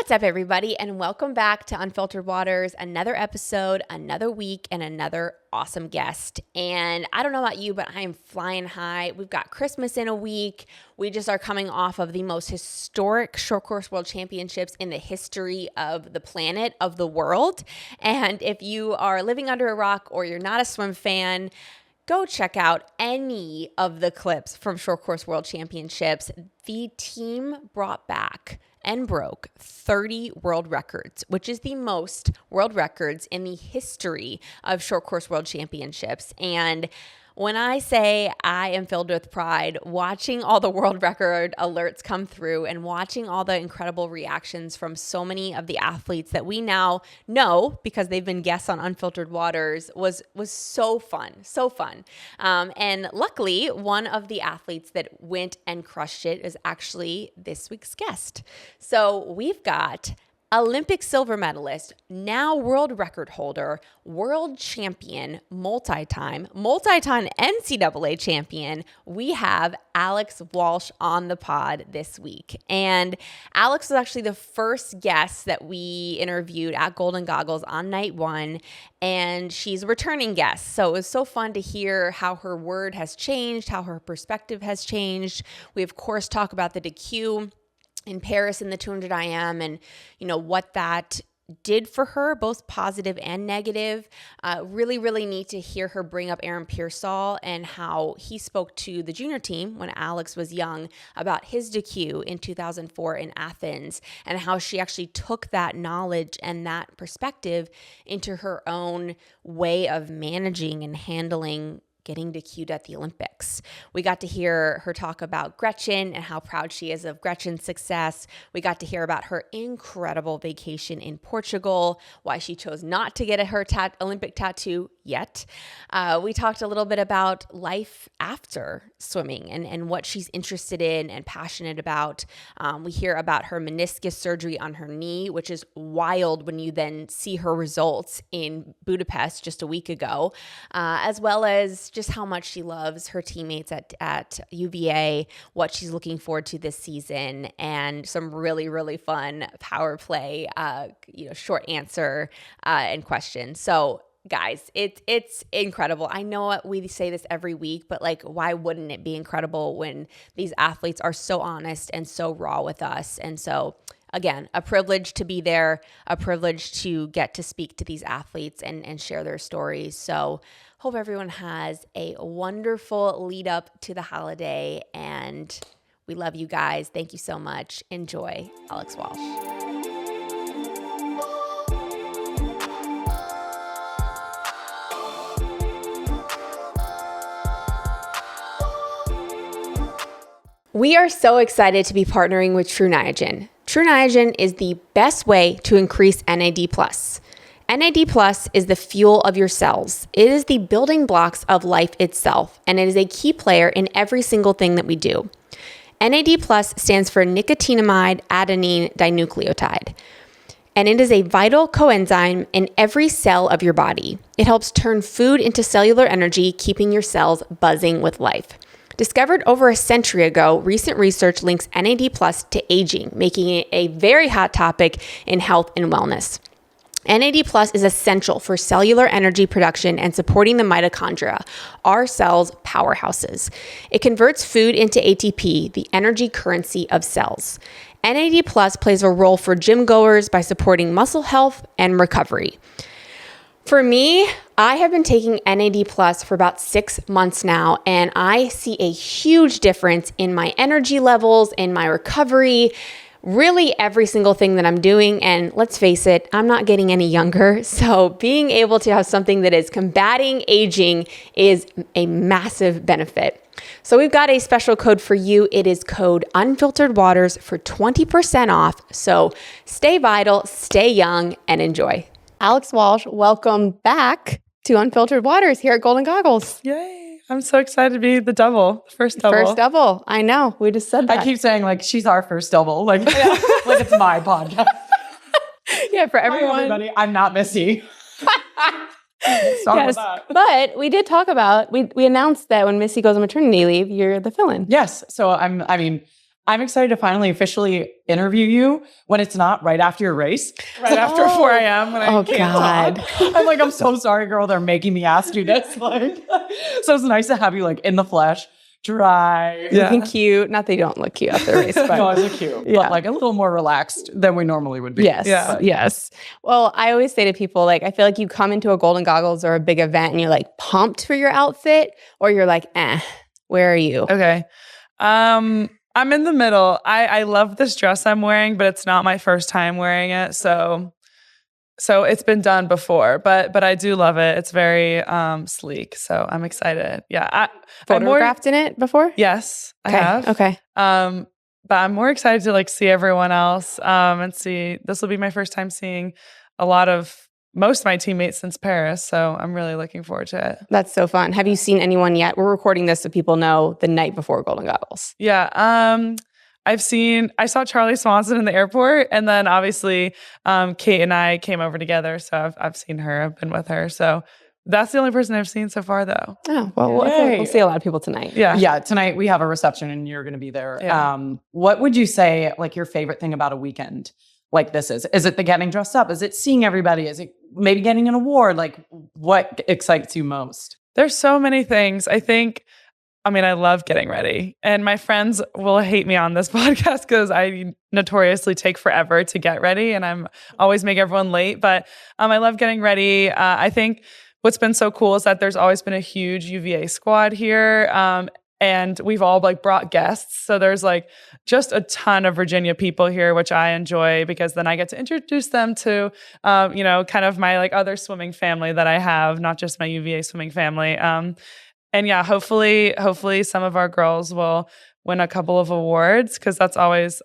What's up, everybody, and welcome back to Unfiltered Waters. Another episode, another week, and another awesome guest. And I don't know about you, but I am flying high. We've got Christmas in a week. We just are coming off of the most historic short course world championships in the history of the planet, of the world. And if you are living under a rock or you're not a swim fan, go check out any of the clips from Short Course World Championships. The team brought back and broke 30 world records, which is the most world records in the history of Short Course World Championships. And when I say I am filled with pride, watching all the world record alerts come through and watching all the incredible reactions from so many of the athletes that we now know because they've been guests on Unfiltered Waters was so fun, so fun. And luckily, one of the athletes that went and crushed it is actually this week's guest. So we've got Olympic silver medalist, now world record holder, world champion, multi-time NCAA champion. We have Alex Walsh on the pod this week. And Alex was actually the first guest that we interviewed at Golden Goggles on night one. And she's a returning guest. So it was so fun to hear how her word has changed, how her perspective has changed. We, of course, talk about the DQ in Paris in the 200 IM and, what that did for her, both positive and negative. Really neat to hear her bring up Aaron Pearsall and how he spoke to the junior team when Alex was young about his DQ in 2004 in Athens and how she actually took that knowledge and that perspective into her own way of managing and handling getting DQ'd at the Olympics. We got to hear her talk about Gretchen and how proud she is of Gretchen's success. We got to hear about her incredible vacation in Portugal, why she chose not to get her Olympic tattoo yet. We talked a little bit about life after swimming and what she's interested in and passionate about. We hear about her meniscus surgery on her knee, which is wild when you then see her results in Budapest just a week ago, as well as just how much she loves her teammates at UVA, what she's looking forward to this season, and some really fun power play, short answer and question. So guys, it's incredible. I know we say this every week, but why wouldn't it be incredible when these athletes are so honest and so raw with us? And so again, a privilege to be there, a privilege to get to speak to these athletes and share their stories. So hope everyone has a wonderful lead up to the holiday, and we love you guys. Thank you so much. Enjoy Alex Walsh. We are so excited to be partnering with True Niagen. True Niagen is the best way to increase NAD+. NAD+ is the fuel of your cells. It is the building blocks of life itself, and it is a key player in every single thing that we do. NAD+ stands for nicotinamide adenine dinucleotide, and it is a vital coenzyme in every cell of your body. It helps turn food into cellular energy, keeping your cells buzzing with life. Discovered over a century ago, recent research links NAD+ to aging, making it a very hot topic in health and wellness. NAD+ is essential for cellular energy production and supporting the mitochondria, our cells' powerhouses. It converts food into ATP, the energy currency of cells. NAD+ plays a role for gym goers by supporting muscle health and recovery. For me, I have been taking NAD+ for about 6 months now, and I see a huge difference in my energy levels, in my recovery, really every single thing that I'm doing. And let's face it, I'm not getting any younger. So being able to have something that is combating aging is a massive benefit. So we've got a special code for you. It is code Unfiltered Waters for 20% off. So stay vital, stay young, and enjoy. Alex Walsh, welcome back to Unfiltered Waters here at Golden Goggles. Yay. I'm so excited to be the first double. First double. I know. We just said that. I keep saying she's our first double. Like it's my podcast. Yeah, for everyone. Hi, everybody. I'm not Missy. Yes, but we did talk about, we announced that when Missy goes on maternity leave, you're the fill-in. Yes. So I'm excited to finally officially interview you when it's not right after your race, right after 4 a.m. when I can't talk. I'm like, I'm so sorry, girl. They're making me ask you this. Like, so it's nice to have you like in the flesh, dry, looking cute. Not that you don't look cute after the race, but no, I look cute, but like a little more relaxed than we normally would be. Yes. Well, I always say to people, like, I feel like you come into a Golden Goggles or a big event and you're like pumped for your outfit, or you're like, where are you? Okay. I'm in the middle. I love this dress I'm wearing, but it's not my first time wearing it. So it's been done before, but I do love it. It's very sleek. So I'm excited. Yeah. Photographed in it before? Yes, I have. Okay. But I'm more excited to like see everyone else and see. This will be my first time seeing most of my teammates since Paris. So I'm really looking forward to it. That's so fun. Have you seen anyone yet? We're recording this so people know the night before Golden Goggles. Yeah. I saw Charlie Swanson in the airport, and then obviously Kate and I came over together. So I've seen her. I've been with her. So that's the only person I've seen so far, though. Oh, well, we'll see a lot of people tonight. Yeah. Tonight we have a reception and you're going to be there. Yeah. What would you say, like, your favorite thing about a weekend like this is? Is it the getting dressed up? Is it seeing everybody? Is it maybe getting an award? Like, what excites you most? There's so many things. I love getting ready, and my friends will hate me on this podcast because I notoriously take forever to get ready, and I'm always make everyone late. But I love getting ready. I think what's been so cool is that there's always been a huge UVA squad here, and we've all like brought guests. So there's like just a ton of Virginia people here, which I enjoy because then I get to introduce them to, kind of my like other swimming family that I have, not just my UVA swimming family. And yeah, hopefully some of our girls will win a couple of awards because that's always,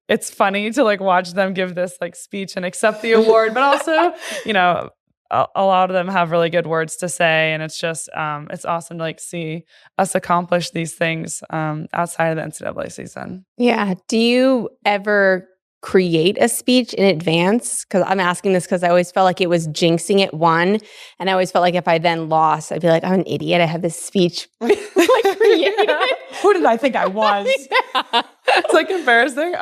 it's funny to like watch them give this like speech and accept the award, but also, a lot of them have really good words to say, and it's just it's awesome to like see us accomplish these things outside of the NCAA season. Yeah. Do you ever create a speech in advance? Because I'm asking this because I always felt like it was jinxing it one, and I always felt like if I then lost, I'd be like, I'm an idiot. I have this speech like created. Who did I think I was? It's like embarrassing.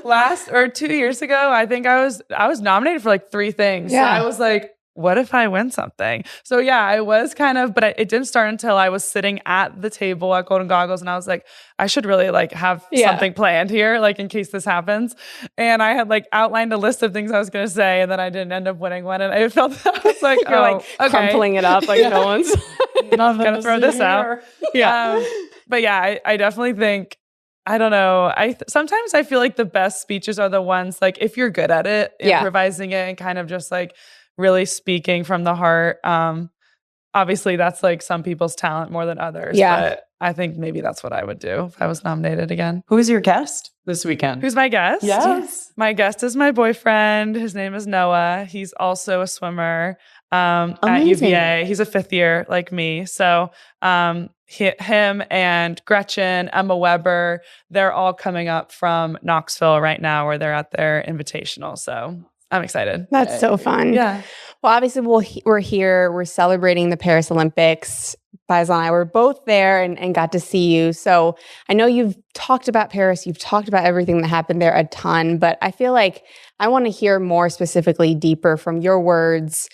Last or 2 years ago, I think I was nominated for like 3 things. Yeah. So I was like, what if I win something? So yeah, I was kind of, but it didn't start until I was sitting at the table at Golden Goggles, and I was like, I should really like have something planned here, like in case this happens. And I had like outlined a list of things I was going to say, and then I didn't end up winning one. And I felt I was like, you're like crumpling it up, like no one's gonna throw this out. Yeah, but yeah, I definitely think. I don't know. Sometimes I feel like the best speeches are the ones like if you're good at it, improvising it and kind of just like really speaking from the heart. Obviously that's like some people's talent more than others. Yeah. But I think maybe that's what I would do if I was nominated again. Who is your guest this weekend? Who's my guest? Yes. My guest is my boyfriend. His name is Noah. He's also a swimmer at UVA. He's a 5th year like me. So him and Gretchen, Emma Weber, they're all coming up from Knoxville right now where they're at their invitational. So I'm excited. That's so fun. Yeah. Well, obviously we're here. We're celebrating the Paris Olympics. Beisel and I were both there and got to see you. So I know you've talked about Paris. You've talked about everything that happened there a ton, but I feel like I want to hear more specifically deeper from your words,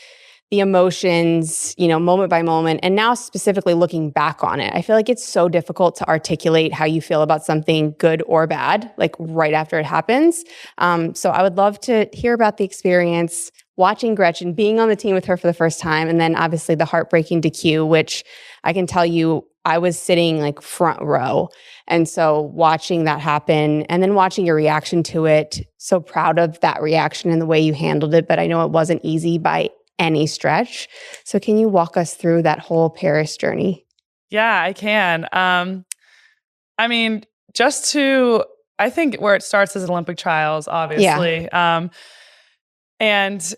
the emotions, moment by moment, and now specifically looking back on it. I feel like it's so difficult to articulate how you feel about something good or bad, like right after it happens. So I would love to hear about the experience, watching Gretchen, being on the team with her for the first time, and then obviously the heartbreaking DQ, which I can tell you, I was sitting like front row. And so watching that happen and then watching your reaction to it, so proud of that reaction and the way you handled it, but I know it wasn't easy by any stretch. So can you walk us through that whole Paris journey? Yeah, I can. I think where it starts is Olympic trials, obviously. Yeah. And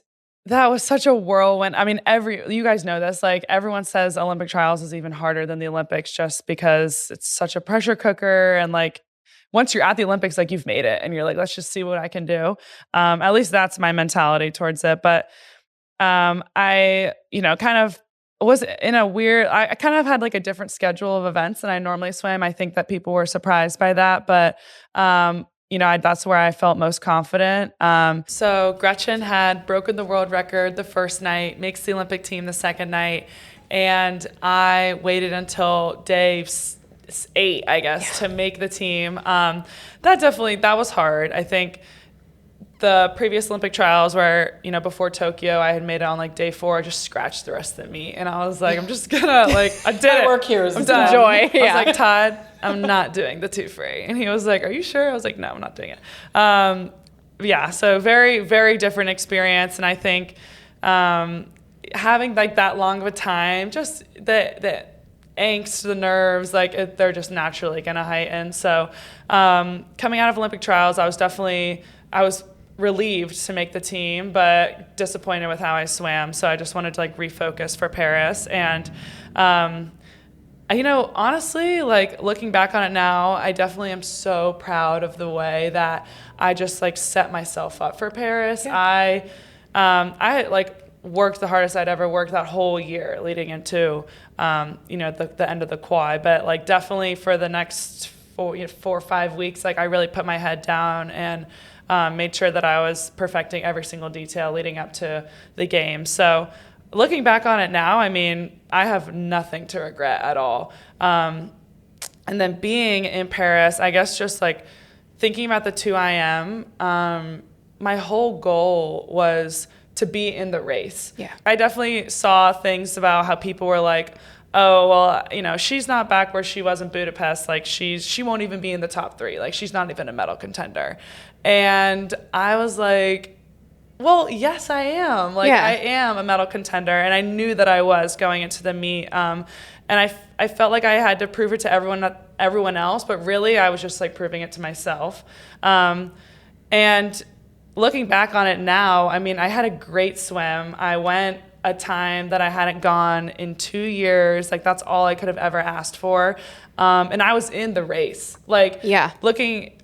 that was such a whirlwind. I mean, you guys know this, like everyone says Olympic trials is even harder than the Olympics just because it's such a pressure cooker. And like, once you're at the Olympics, like you've made it and you're like, let's just see what I can do. At least that's my mentality towards it. But I kind of was in a weird, I kind of had like a different schedule of events than I normally swim. I think that people were surprised by that, but that's where I felt most confident. So Gretchen had broken the world record the first night, makes the Olympic team the second night, and I waited until day 8, I guess, to make the team. That was hard. I think the previous Olympic trials where, before Tokyo, I had made it on like day 4, I just scratched the rest of the meet. And I was like, I'm just gonna I did it. Work here is I'm done. Joy. I was like, Todd, I'm not doing the 2 free. And he was like, are you sure? I was like, no, I'm not doing it. So very, very different experience. And I think having like that long of a time, just the angst, the nerves, they're just naturally gonna heighten. So coming out of Olympic trials, I was relieved to make the team, but disappointed with how I swam. So I just wanted to refocus for Paris. And, honestly, looking back on it now, I definitely am so proud of the way that I just set myself up for Paris. Yeah. I worked the hardest I'd ever worked that whole year leading into, the end of the quad, but definitely for the next 4 or 5 weeks, I really put my head down and made sure that I was perfecting every single detail leading up to the game. So looking back on it now, I have nothing to regret at all. And then being in Paris, I guess just thinking about the 2 IM, my whole goal was to be in the race. Yeah. I definitely saw things about how people were like, oh, well, she's not back where she was in Budapest. She won't even be in the top 3. She's not even a medal contender. And I was like, well, yes, I am. I am a medal contender. And I knew that I was going into the meet. And I felt like I had to prove it to everyone else, but really I was just proving it to myself. And looking back on it now, I had a great swim. I went a time that I hadn't gone in 2 years. That's all I could have ever asked for. And I was in the race. I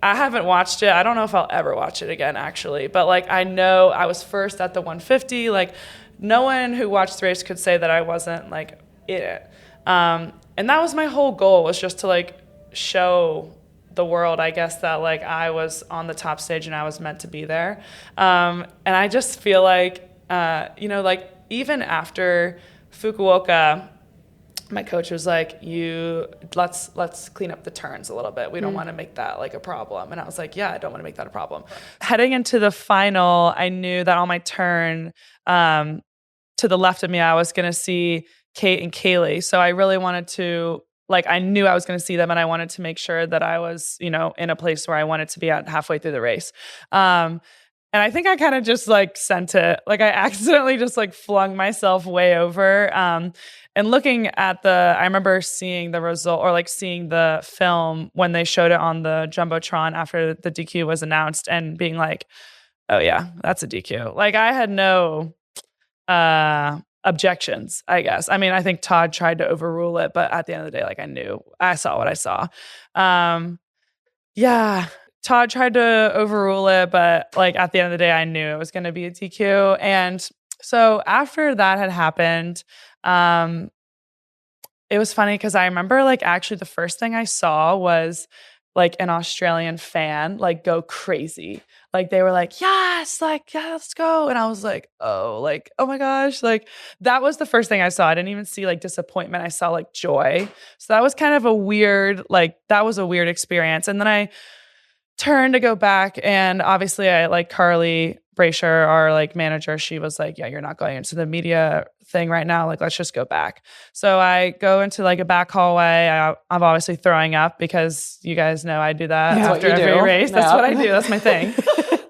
haven't watched it. I don't know if I'll ever watch it again, actually. But I know I was first at the 150. No one who watched the race could say that I wasn't in it. And that was my whole goal, was just to show the world, I guess, that I was on the top stage and I was meant to be there. And I just feel even after Fukuoka, my coach was like, let's clean up the turns a little bit. We don't want to make that a problem. And I was like, yeah, I don't want to make that a problem. Heading into the final, I knew that on my turn to the left of me, I was going to see Kate and Kaylee. So I really wanted to, I knew I was going to see them, and I wanted to make sure that I was, in a place where I wanted to be at halfway through the race. And I think I kind of just sent it. I accidentally just flung myself way over. And looking at I remember seeing the result, or seeing the film when they showed it on the Jumbotron after the DQ was announced, and being like, oh yeah, that's a DQ. I had no objections, I guess. I think Todd tried to overrule it, but at the end of the day, I saw what I saw. Yeah. Todd tried to overrule it, but at the end of the day, I knew it was going to be a DQ. And so after that had happened, it was funny because I remember actually the first thing I saw was an Australian fan go crazy. They were like, yes, yeah, let's go. And I was like, oh my gosh. That was the first thing I saw. I didn't even see disappointment. I saw joy. So that was kind of a weird, that was a weird experience. And then I turned to go back, and obviously I Carly Brasher, our manager, she was like, yeah, you're not going into the media thing right now. Let's just go back. So I go into a back hallway. I'm obviously throwing up, because you guys know I do that after every race. That's what I do. That's my thing.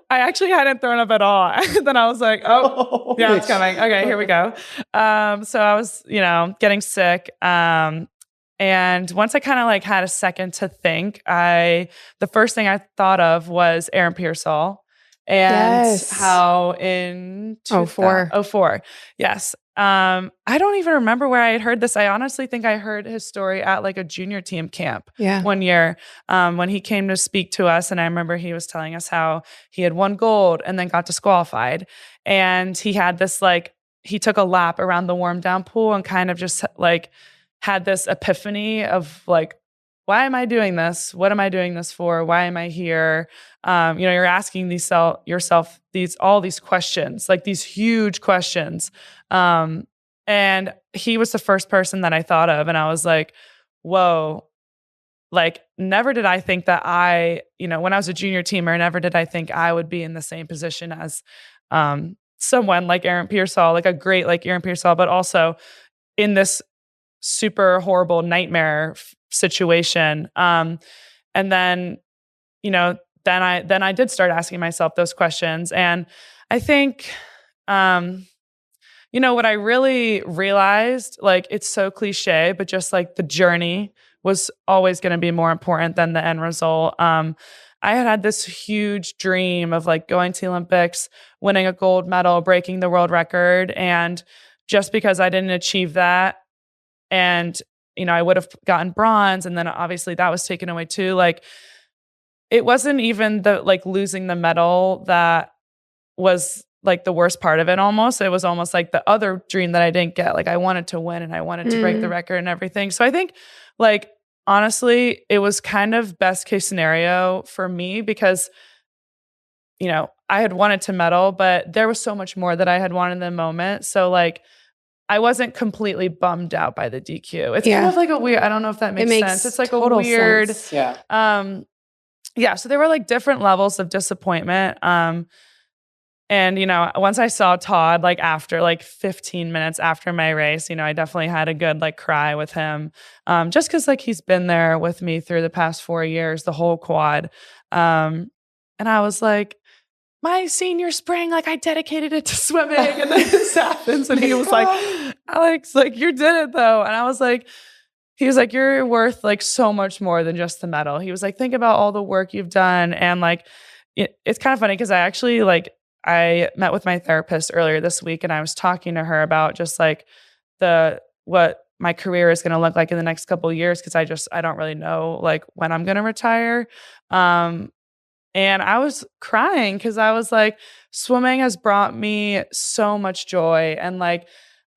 I actually hadn't thrown up at all. Then I was like, oh, yeah, it's coming. Okay, here we go. So I was, getting sick. And once I kind of had a second to think, the first thing I thought of was Aaron Pearsall, and how in 2004. Yes. I don't even remember where I had heard this. I honestly think I heard his story at a junior team camp one year, when he came to speak to us. And I remember he was telling us how he had won gold and then got disqualified. And he had this he took a lap around the warm down pool and kind of just like had this epiphany of like, why am I doing this? What am I doing this for? Why am I here? You're asking yourself all these questions, like these huge questions. And he was the first person that I thought of. And I was like, whoa, like never did I think that when I was a junior teamer, never did I think I would be in the same position as someone like Aaron Pearsall, like a great like Aaron Pearsall, but also in this super horrible nightmare situation. And then, then I did start asking myself those questions. And I think, what I really realized, like, it's so cliche, but just like the journey was always going to be more important than the end result. I had this huge dream of like going to the Olympics, winning a gold medal, breaking the world record. And just because I didn't achieve that, and, I would have gotten bronze, and then obviously that was taken away too. Like, it wasn't even the like losing the medal that was like the worst part of it almost. It was almost like the other dream that I didn't get. Like, I wanted to win and I wanted to break the record and everything. So I think like, honestly, it was kind of best case scenario for me because, I had wanted to medal, but there was so much more that I had wanted in the moment. So like, I wasn't completely bummed out by the DQ. It's kind of like a weird, I don't know if that makes sense. It's like a weird, sense. Yeah. So there were like different levels of disappointment. And, once I saw Todd, like after like 15 minutes after my race, I definitely had a good like cry with him. Just cause like he's been there with me through the past 4 years, the whole quad. And I was like, my senior spring, like I dedicated it to swimming, and then this happens. And he was like, Alex, like you did it though. And I was like, he was like, you're worth like so much more than just the medal. He was like, think about all the work you've done. And like, it's kind of funny because I met with my therapist earlier this week, and I was talking to her about just like what my career is going to look like in the next couple of years. Cause I don't really know like when I'm going to retire. And I was crying because I was like, swimming has brought me so much joy. And like,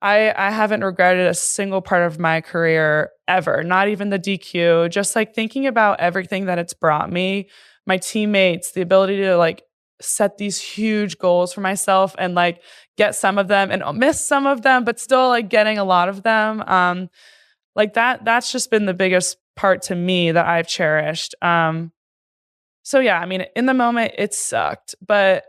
I haven't regretted a single part of my career ever, not even the DQ, just like thinking about everything that it's brought me, my teammates, the ability to like set these huge goals for myself and like get some of them and miss some of them, but still like getting a lot of them. Like that's just been the biggest part to me that I've cherished. So yeah, I mean, in the moment it sucked, but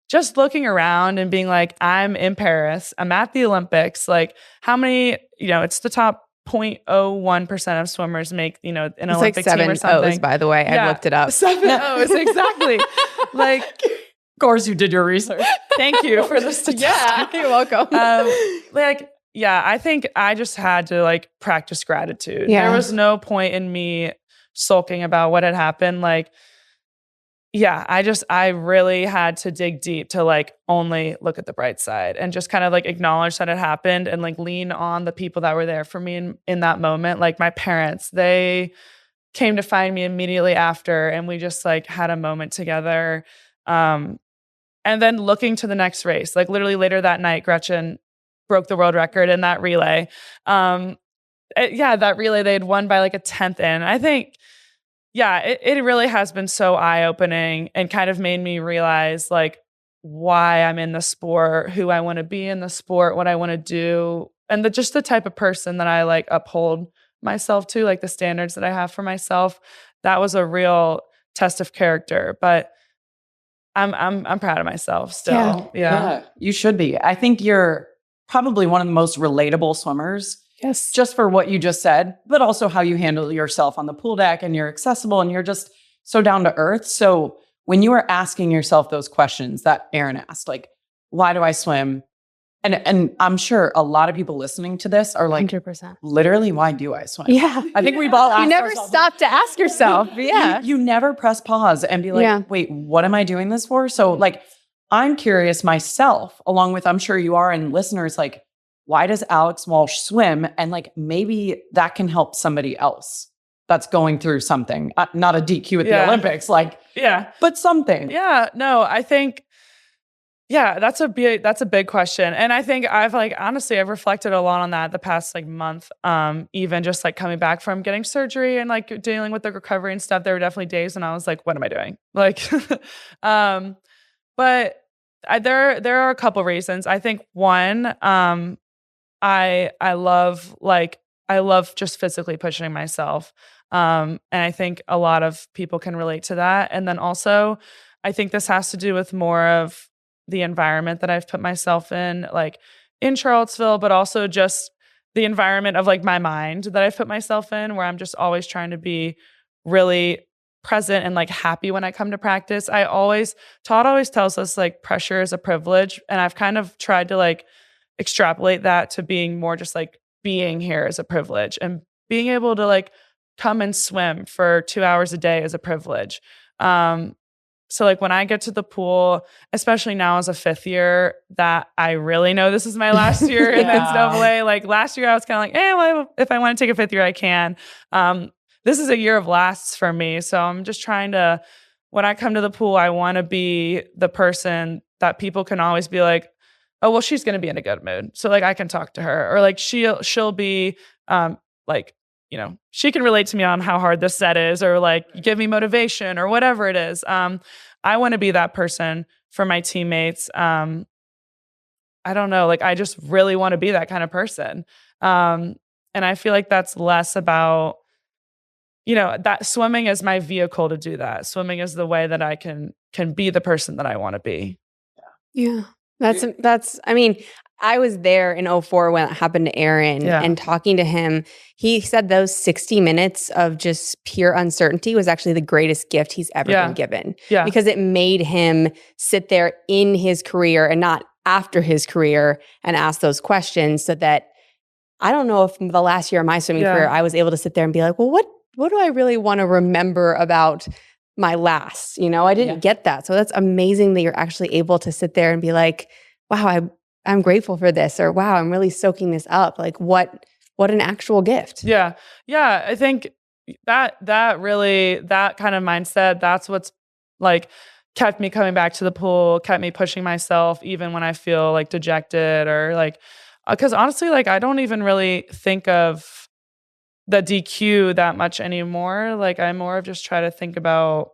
just looking around and being like, I'm in Paris, I'm at the Olympics, like how many, it's the top 0.01% of swimmers make, an Olympic like team or something. O's, by the way. I looked it up. 7 O's, exactly. Like, Of course you did your research. thank you for the statistic. You're welcome. I think I just had to like practice gratitude. Yeah. There was no point in me sulking about what had happened. Like, I really had to dig deep to like only look at the bright side and just kind of like acknowledge that it happened and like lean on the people that were there for me in that moment. Like my parents, they came to find me immediately after, and we just like had a moment together. And then looking to the next race, like literally later that night, Gretchen broke the world record in that relay. That relay, they had won by like a 10th in. I think, it really has been so eye-opening and kind of made me realize like why I'm in the sport, who I want to be in the sport, what I want to do, and just the type of person that I like uphold myself to, like the standards that I have for myself. That was a real test of character, but I'm proud of myself still. Yeah. You should be. I think you're probably one of the most relatable swimmers. Yes. Just for what you just said, but also how you handle yourself on the pool deck, and you're accessible and you're just so down to earth. So when you were asking yourself those questions that Aaron asked, like, why do I swim? And I'm sure a lot of people listening to this are like, 100%. Literally, why do I swim? Yeah. I think we've all asked You never ourselves, stop to ask yourself. Yeah. You never press pause and be like, wait, what am I doing this for? So like, I'm curious myself, along with, I'm sure you are, and listeners, like, why does Alex Walsh swim? And like, maybe that can help somebody else that's going through something, not a DQ at the Olympics, like, but something. Yeah, no, I think, Yeah, that's a big question. And I think I've reflected a lot on that the past like month. Even just like coming back from getting surgery and like dealing with the recovery and stuff. There were definitely days when I was like, what am I doing? Like, but there are a couple reasons. I think one, I love just physically pushing myself. And I think a lot of people can relate to that. And then also I think this has to do with more of the environment that I've put myself in, like in Charlottesville, but also just the environment of like my mind that I've put myself in, where I'm just always trying to be really present and like happy when I come to practice. Todd always tells us like pressure is a privilege. And I've kind of tried to like extrapolate that to being more just like being here is a privilege, and being able to like come and swim for 2 hours a day is a privilege. So like when I get to the pool, especially now as a fifth year, that I really know this is my last year in NCAA. Like last year I was kind of like, well, if I want to take a fifth year, I can. This is a year of lasts for me. So I'm just trying to, when I come to the pool, I want to be the person that people can always be like, oh, well, she's going to be in a good mood. So like I can talk to her, or like she'll be like, you know, she can relate to me on how hard this set is, or like give me motivation or whatever it is. I want to be that person for my teammates. I don't know, like I just really want to be that kind of person. And I feel like that's less about, you know, that swimming is my vehicle to do that. Swimming is the way that I can be the person that I want to be. Yeah. I mean, I was there in 2004 when it happened to Aaron, and talking to him, he said those 60 minutes of just pure uncertainty was actually the greatest gift he's ever been given. Yeah. Because it made him sit there in his career and not after his career and ask those questions, so that I don't know if the last year of my swimming career, I was able to sit there and be like, well, what do I really want to remember about my last? You know, I didn't get that. So that's amazing that you're actually able to sit there and be like, wow, I'm grateful for this, or wow, I'm really soaking this up. Like what an actual gift. Yeah. Yeah. I think that kind of mindset, that's what's like kept me coming back to the pool, kept me pushing myself, even when I feel like dejected, or like, cause honestly, like I don't even really think of the DQ that much anymore. Like I more of just try to think about,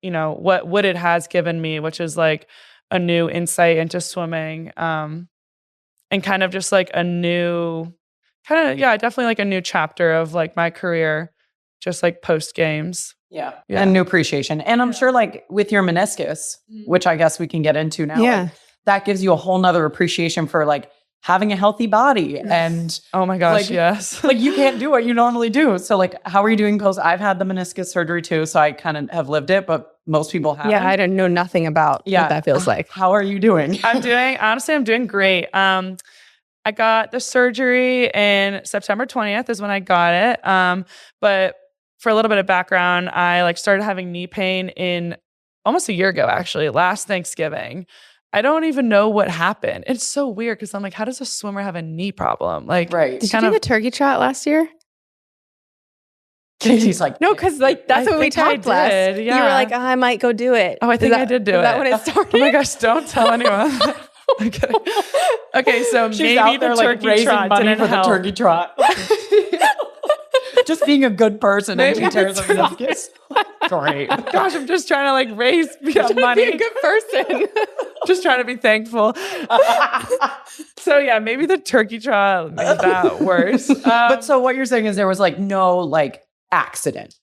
you know, what it has given me, which is like a new insight into swimming, and kind of just like a new definitely like a new chapter of like my career, just like post games. Yeah. And new appreciation. And I'm sure like with your meniscus, which I guess we can get into now, like, that gives you a whole nother appreciation for like having a healthy body. And oh my gosh, like, yes. Like you can't do what you normally do. So like, how are you doing post? I've had the meniscus surgery too, so I kind of have lived it, but most people haven't. Yeah, I don't know nothing about what that feels like. How are you doing? I'm doing great. I got the surgery in September 20th is when I got it. But for a little bit of background, I like started having knee pain in almost a year ago, actually, last Thanksgiving. I don't even know what happened. It's so weird because I'm like, how does a swimmer have a knee problem? Like, did you do the turkey trot last year? Katie's like, no, because like that's when we talked last. Yeah. You were like, I might go do it. Oh, I think I did do it. Is that when it started? Oh my gosh, don't tell anyone. Okay, so she's maybe out there, the like, turkey raising trot money didn't for help. the turkey trot. Just being a good person. Maybe and she tears a meniscus. Great. Gosh, I'm just trying to like raise money. Be a good person. Just trying to be thankful. So yeah, maybe the turkey trot made that worse. But so what you're saying is there was like no like accident.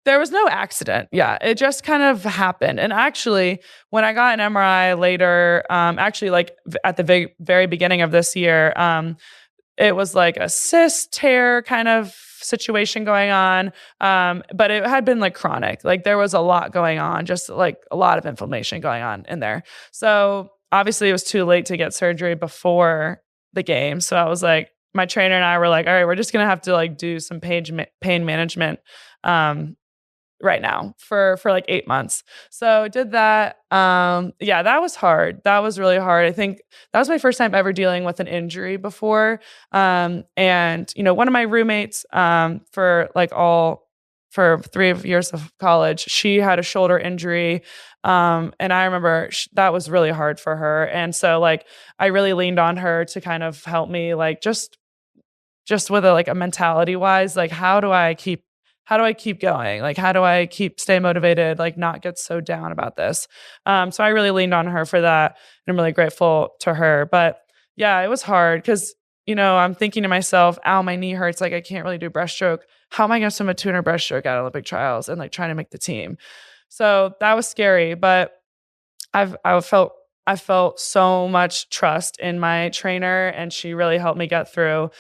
There was no accident. Yeah, it just kind of happened. And actually, when I got an MRI later, actually like at the very beginning of this year, it was like a cyst tear kind of situation going on. But it had been like chronic. Like there was a lot going on, just like a lot of inflammation going on in there. So obviously it was too late to get surgery before the game. So I was like, my trainer and I were like, all right, we're just going to have to like do some pain management right now for like 8 months. So did that. Yeah, that was hard. That was really hard. I think that was my first time ever dealing with an injury before. And, you know, one of my roommates for for 3 years of college. She had a shoulder injury. And I remember that was really hard for her. And so like, I really leaned on her to kind of help me, like, just with a mentality wise, like, how do I keep going? Like, how do I stay motivated, like not get so down about this? So I really leaned on her for that. And I'm really grateful to her. But yeah, it was hard because, I'm thinking to myself, ow, my knee hurts. Like I can't really do breaststroke. How am I going to swim a 200 breaststroke at Olympic trials and like trying to make the team? So that was scary, but I felt so much trust in my trainer, and she really helped me get through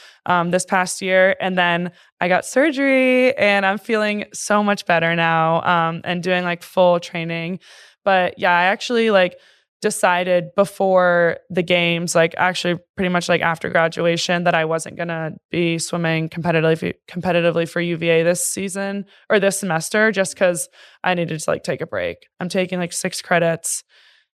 this past year. And then I got surgery, and I'm feeling so much better now, and doing like full training. But yeah, I actually like decided before the games, like actually pretty much like after graduation, that I wasn't gonna be swimming competitively for UVA this season or this semester, just because I needed to like take a break. I'm taking like 6 credits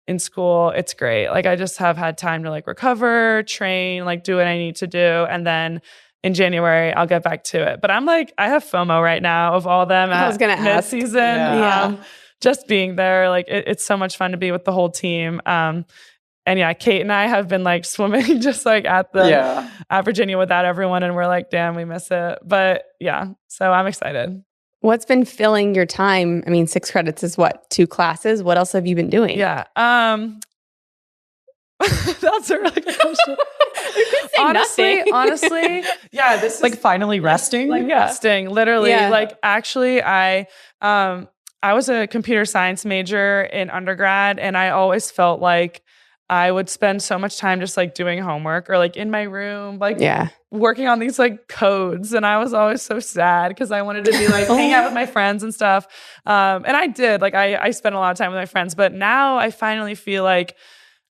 in school. It's great. Like I just have had time to like recover, train, like do what I need to do. And then in January, I'll get back to it. But I'm like, I have FOMO right now of all them I was gonna at mid-season. Yeah. Just being there, like it's so much fun to be with the whole team. And yeah, Kate and I have been like swimming just like at Virginia without everyone. And we're like, damn, we miss it. But yeah, so I'm excited. What's been filling your time? I mean, 6 credits is what, 2 classes? What else have you been doing? Yeah. That's a really good question. honestly, yeah, this like is finally resting. like resting, literally. Yeah. Like actually, I was a computer science major in undergrad, and I always felt like I would spend so much time just like doing homework or like in my room, like working on these like codes. And I was always so sad because I wanted to be like hang out with my friends and stuff. And I did, like I spent a lot of time with my friends, but now I finally feel like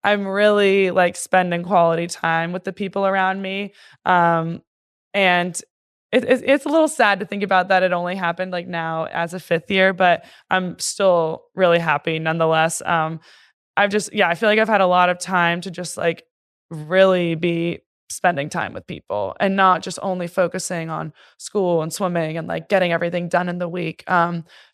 I'm really like spending quality time with the people around me. And it's a little sad to think about that it only happened like now as a 5th year, but I'm still really happy nonetheless. I feel like I've had a lot of time to just like really be spending time with people and not just only focusing on school and swimming and like getting everything done in the week.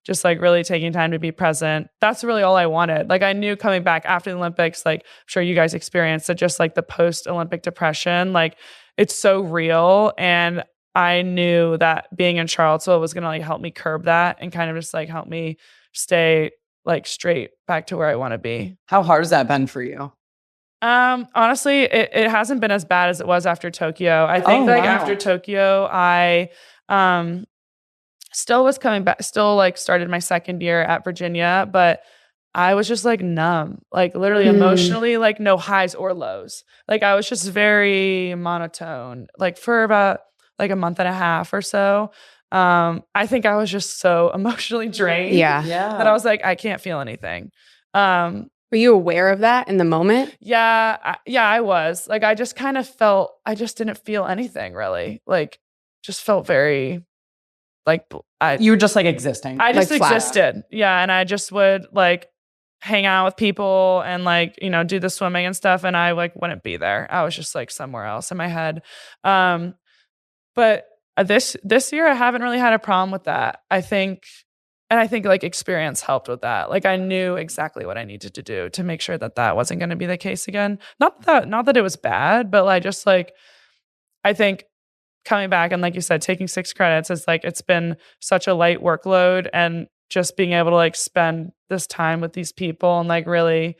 Just like really taking time to be present. That's really all I wanted. Like I knew coming back after the Olympics, like I'm sure you guys experienced it, just like the post-Olympic depression, like it's so real. And I knew that being in Charlottesville was going to like help me curb that and kind of just like help me stay like straight back to where I want to be. How hard has that been for you? Honestly, it hasn't been as bad as it was after Tokyo. I think after Tokyo, I still was coming back, still like started my 2nd year at Virginia, but I was just like numb, like literally emotionally, like no highs or lows. Like I was just very monotone, like for about like a month and a half or so. I think I was just so emotionally drained that I was like, I can't feel anything. Were you aware of that in the moment? Yeah, I was. Like, I just kind of felt, I just didn't feel anything really. Like, just felt very, like, you were just like existing. I just like existed. Yeah, and I just would like hang out with people and like, do the swimming and stuff, and I like wouldn't be there. I was just like somewhere else in my head. But this year, I haven't really had a problem with that. I think like experience helped with that. Like I knew exactly what I needed to do to make sure that wasn't going to be the case again. Not that it was bad, but like just like I think coming back and like you said, taking 6 credits is like it's been such a light workload, and just being able to like spend this time with these people and like really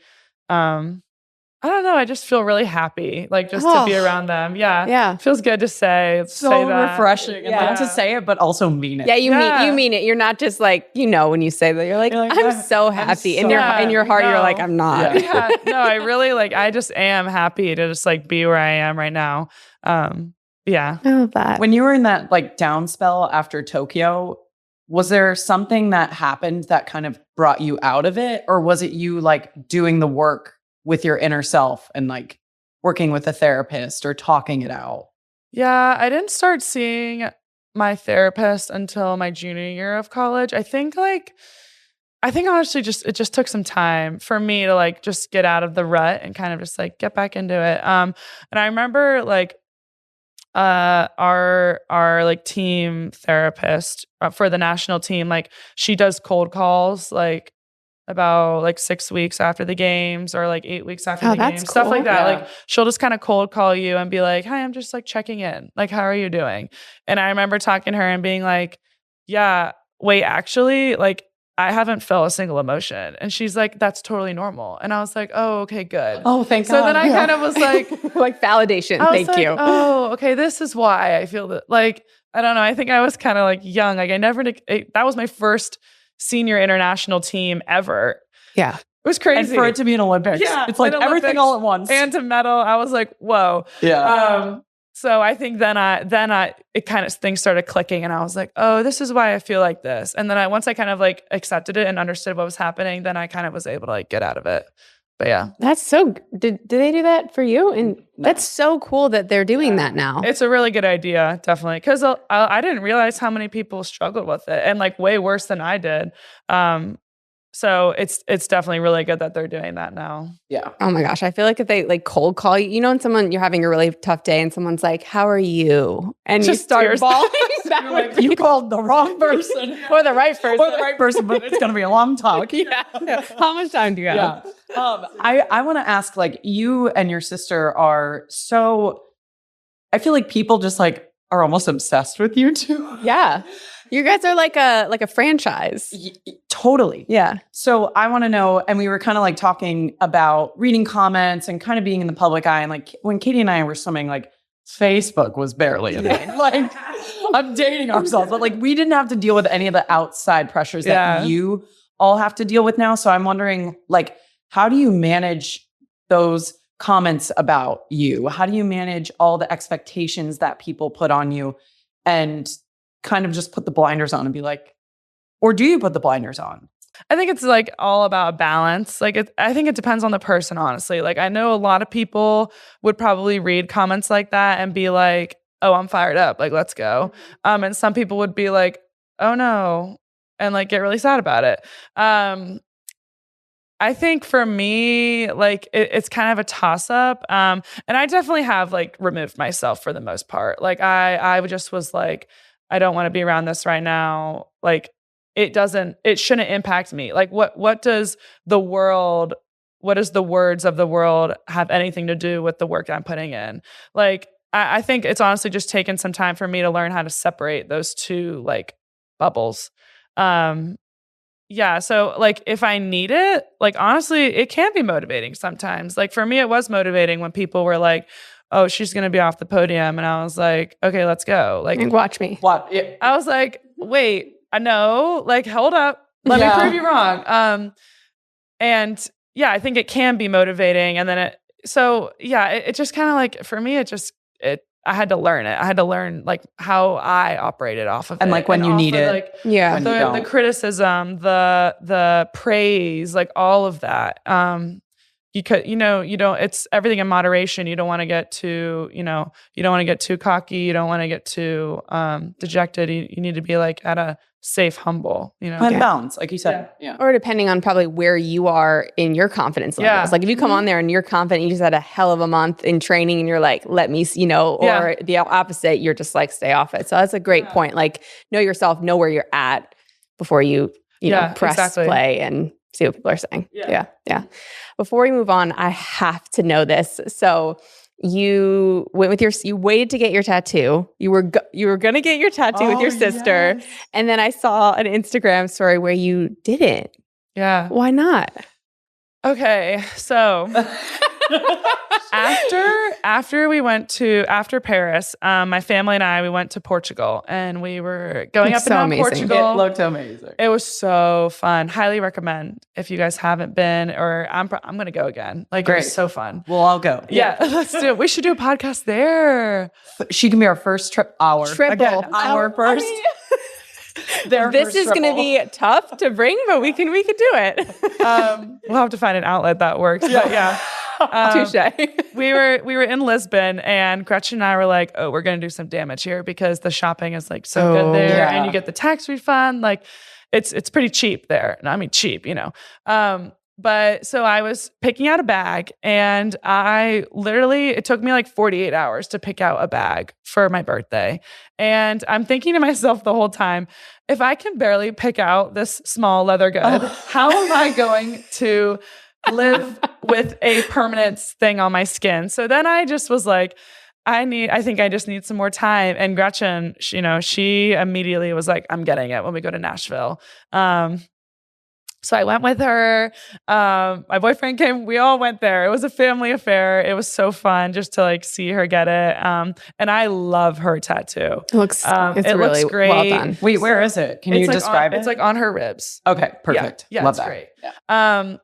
I don't know. I just feel really happy, like just to be around them. Yeah. It feels good to say that. Refreshing. And like to say it, but also mean it. Yeah, you mean it. You're not just like, when you say that, you're like I'm so happy. In your heart, you're like, I'm not. Yeah. No, I really like, I just am happy to just like be where I am right now. Yeah. I love that. When you were in that like down spell after Tokyo, was there something that happened that kind of brought you out of it? Or was it you like doing the work with your inner self and like working with a therapist or talking it out? Yeah, I didn't start seeing my therapist until my junior year of college. I think honestly it just took some time for me to like just get out of the rut and kind of just like get back into it. And I remember like our like team therapist for the national team, like she does cold calls like about like 6 weeks after the games or like 8 weeks after the games, stuff like that. Like she'll just kind of cold call you and be like, hi, I'm just like checking in. Like, how are you doing? And I remember talking to her and being like, yeah, wait, actually, like I haven't felt a single emotion. And she's like, that's totally normal. And I was like, oh, okay, good. Oh, thank God. So then I kind of was like, like validation. Thank you. Oh, okay. This is why I feel that, like, I don't know. I think I was kind of like young. Like that was my first senior international team ever. Yeah. It was crazy. And for it to be an Olympics. Yeah, it's like everything all at once. And to medal, I was like, whoa. Yeah. So I think then it kind of things started clicking and I was like, oh, this is why I feel like this. And then once I kind of like accepted it and understood what was happening, then I kind of was able to like get out of it. But yeah. That's so, do they do that for you? And that's so cool that they're doing that now. It's a really good idea, definitely. Because I didn't realize how many people struggled with it and like way worse than I did. So it's definitely really good that they're doing that now. Yeah. Oh my gosh. I feel like if they like cold call you, when you're having a really tough day and someone's like, how are you? And just you start bawling. Like, you called the wrong person. Or the right person. Or the right person, but it's going to be a long talk. Yeah. How much time do you have? Yeah. I want to ask, like, you and your sister are so, I feel like people just like are almost obsessed with you two. Yeah. You guys are like a franchise. Totally. Yeah. So I want to know, and we were kind of like talking about reading comments and kind of being in the public eye. And like when Katie and I were swimming, like Facebook was barely a thing. Like updating ourselves, but like we didn't have to deal with any of the outside pressures that you all have to deal with now. So I'm wondering, like, how do you manage those comments about you? How do you manage all the expectations that people put on you and kind of just put the blinders on and be like, or do you put the blinders on? I think it's like all about balance. Like I think it depends on the person, honestly. Like I know a lot of people would probably read comments like that and be like, oh, I'm fired up. Like, let's go. And some people would be like, oh no, and like get really sad about it. I think for me, like it's kind of a toss up. And I definitely have like removed myself for the most part. Like I just was like, I don't want to be around this right now. Like it shouldn't impact me. Like what does the words of the world have anything to do with the work I'm putting in? Like, I think it's honestly just taken some time for me to learn how to separate those two like bubbles. Yeah. So like if I need it, like honestly, it can be motivating sometimes. Like for me, it was motivating when people were like, oh, she's going to be off the podium. And I was like, okay, let's go. Like, watch me. What? I was like, wait, I know, like, hold up. Let me prove you wrong. And yeah, I think it can be motivating. And then it just kind of like, for me, I had to learn it. I had to learn like how I operated off of it. And like when you need it. Like, the criticism, the praise, like all of that. You could, you don't, it's everything in moderation. You don't want to get too, you don't want to get too cocky. You don't want to get too dejected. You need to be like at a safe, humble, And balance, like you said. Yeah. Or depending on probably where you are in your confidence levels. Like if you come on there and you're confident, you just had a hell of a month in training and you're like, let me, or the opposite, you're just like, stay off it. So that's a great point. Like know yourself, know where you're at before you press play and see what people are saying. Yeah. Before we move on, I have to know this. So you waited to get your tattoo. You were going to get your tattoo with your sister. Yes. And then I saw an Instagram story where you didn't. Yeah. Why not? Okay. So after Paris, my family and we went to Portugal and we were going up and down Portugal. It looked amazing. It was so fun. Highly recommend if you guys haven't been, or I'm going to go again. Like Great. It was so fun. We'll all go. Yeah. Let's do it. We should do a podcast there. She can be our first triple. Again, our first. This is going to be tough to bring, but we can do it. We'll have to find an outlet that works. Yeah. Touche. We were in Lisbon and Gretchen and I were like, oh, we're going to do some damage here because the shopping is like so good there and you get the tax refund. Like it's pretty cheap there. And I mean cheap, But so I was picking out a bag, and it took me like 48 hours to pick out a bag for my birthday. And I'm thinking to myself the whole time, if I can barely pick out this small leather good, how am I going to live with a permanent thing on my skin? So then I just was like, I think I just need some more time. And Gretchen, she immediately was like, I'm getting it when we go to Nashville. So I went with her. My boyfriend came. We all went there. It was a family affair. It was so fun just to like see her get it. And I love her tattoo. It looks really great. Well done. Wait, where is it? Can you describe it? It's like on her ribs. Okay, perfect. Yeah, love it's that. great. Yeah.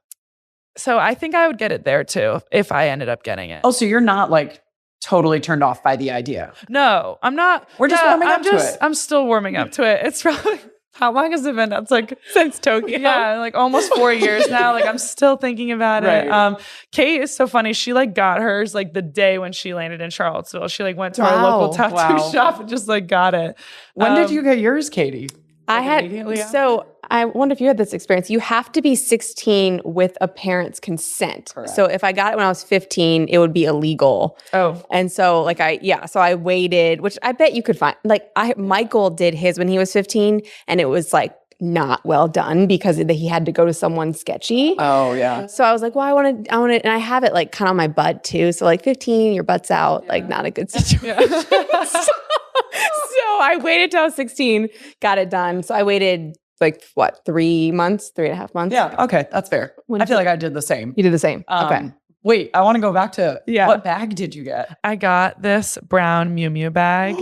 So I think I would get it there too if I ended up getting it. Oh, so you're not like totally turned off by the idea? No, I'm not. We're just warming up to it. I'm still warming up to it. It's probably. How long has it been? That's like since Tokyo. Yeah, like almost 4 years now. Like I'm still thinking about it. Kate is so funny. She like got hers like the day when she landed in Charlottesville. She like went to our local tattoo shop and just like got it. When did you get yours, Katie? I wonder if you had this experience. You have to be 16 with a parent's consent. Correct. So if I got it when I was 15, it would be illegal. Oh. And so so I waited, which I bet you could find. Michael did his when he was 15, and it was like not well done because he had to go to someone sketchy. Oh yeah. So I was like, well, I want to, and I have it like kind of on my butt too. So like 15, your butt's out, like not a good situation. Yeah. So I waited till I was 16, got it done. So I waited 3.5 months? Yeah. Okay. That's fair. I feel like I did the same. You did the same. Okay. Wait, I want to go back to what bag did you get? I got this brown Miu Miu bag.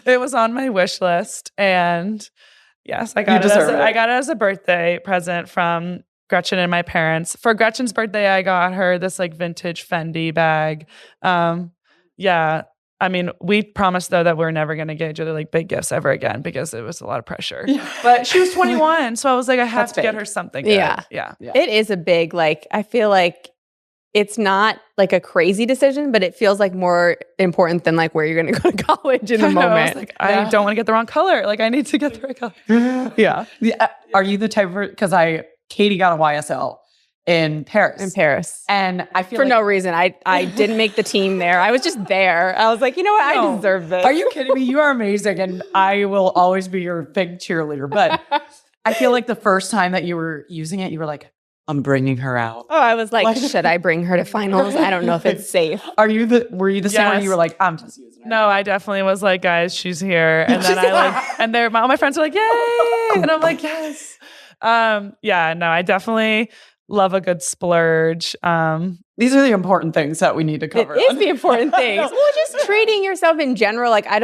It was on my wish list. And yes, I got it as a birthday present from Gretchen and my parents. For Gretchen's birthday, I got her this like vintage Fendi bag. Yeah. I mean, we promised though that we're never going to get each other like big gifts ever again because it was a lot of pressure. Yeah. But she was 21, so I was like, I have to get her something good. Yeah. It is a big I feel like it's not like a crazy decision, but it feels like more important than like where you're going to go to college in the moment. I was like, I don't want to get the wrong color. Like I need to get the right color. Yeah. Are you the type of, because Katie got a YSL in Paris. And I feel for no reason. I didn't make the team there. I was just there. I was like, you know what? I deserve this. Are you kidding me? You are amazing. And I will always be your big cheerleader. But I feel like the first time that you were using it, you were like, I'm bringing her out. Oh, I was like, should I bring her to finals? I don't know if it's safe. Were you the same where you were like, I'm just using her? No, I definitely was like, guys, she's all my friends were like, yay. And I'm like, yes. I definitely love a good splurge. These are the important things that we need to cover. It is the important things. Well, just treating yourself in general. Like I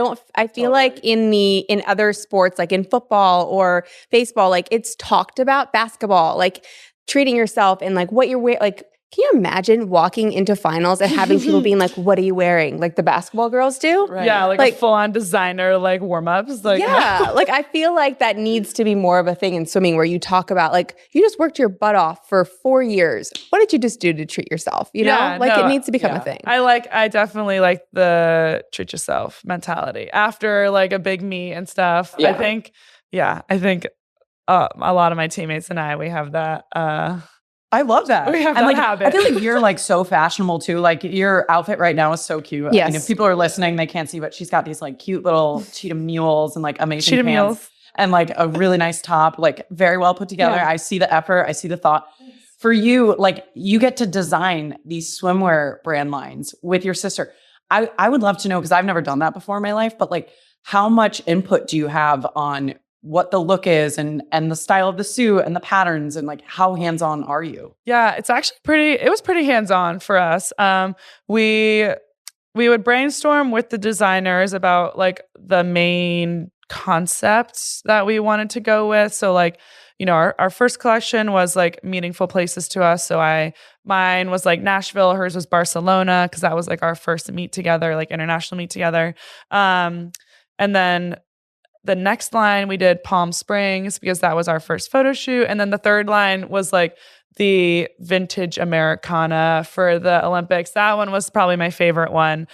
feel like in other sports, like in football or baseball, like it's talked about. Basketball, like treating yourself and like what you're wearing. Like, can you imagine walking into finals and having people being like, what are you wearing? Like the basketball girls do? Right. Yeah, like a full-on designer, like warm-ups. Like, yeah, like I feel like that needs to be more of a thing in swimming where you talk about like, you just worked your butt off for 4 years. What did you just do to treat yourself? You know? It needs to become a thing. I definitely like the treat yourself mentality after like a big meet and stuff. Yeah. I think a lot of my teammates and we have that. I love that. We have that habit. I feel like you're like so fashionable too. Like your outfit right now is so cute. Yes. I mean, if people are listening, they can't see, but she's got these like cute little cheetah mules and like amazing pants and like a really nice top, like very well put together. Yeah. I see the effort. I see the thought. For you, like you get to design these swimwear brand lines with your sister. I would love to know, because I've never done that before in my life, but like how much input do you have on what the look is and the style of the suit and the patterns and like how hands-on are you? Yeah, it's actually it was pretty hands-on for us. We would brainstorm with the designers about like the main concepts that we wanted to go with. So like, our first collection was like meaningful places to us. So mine was like Nashville, hers was Barcelona, because that was like our first meet together, like international meet together. And then the next line we did Palm Springs because that was our first photo shoot. And then the third line was like the vintage Americana for the Olympics. That one was probably my favorite one.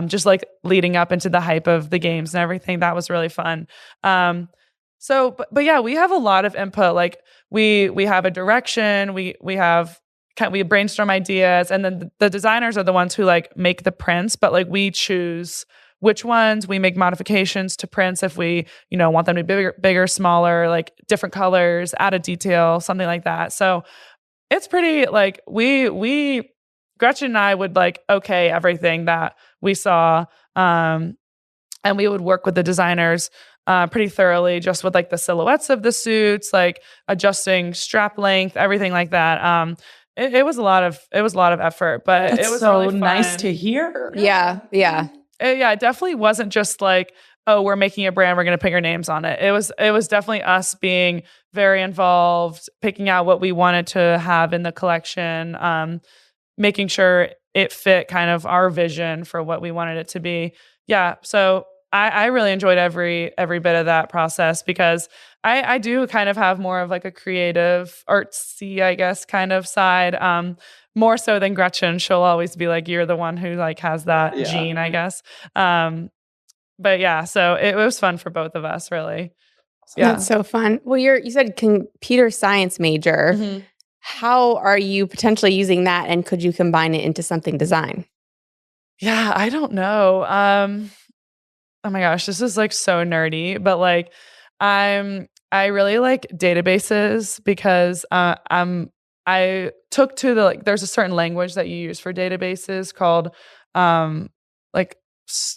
Just like leading up into the hype of the games and everything. That was really fun. But yeah, we have a lot of input. Like we have a direction, we brainstorm ideas, and then the designers are the ones who like make the prints, but like we choose which ones, we make modifications to prints if we, want them to be bigger, smaller, like different colors, add a detail, something like that. So it's pretty like Gretchen and I would like, okay, everything that we saw. And we would work with the designers pretty thoroughly, just with like the silhouettes of the suits, like adjusting strap length, everything like that. It was a lot of effort, but That's it was so really fun. nice to hear. Yeah. It definitely wasn't just like, oh, we're making a brand, we're going to put your names on it. It was definitely us being very involved, picking out what we wanted to have in the collection, making sure it fit kind of our vision for what we wanted it to be. Yeah. So I really enjoyed every bit of that process, because I do kind of have more of like a creative, artsy, I guess, kind of side. More so than Gretchen. She'll always be like, you're the one who like has that gene, I guess. But yeah, so it was fun for both of us, really. Yeah. That's so fun. Well, you said computer science major. Mm-hmm. How are you potentially using that, and could you combine it into something design? Yeah, I don't know. Oh my gosh, this is like so nerdy, but like I really like databases, because I took to there's a certain language that you use for databases called like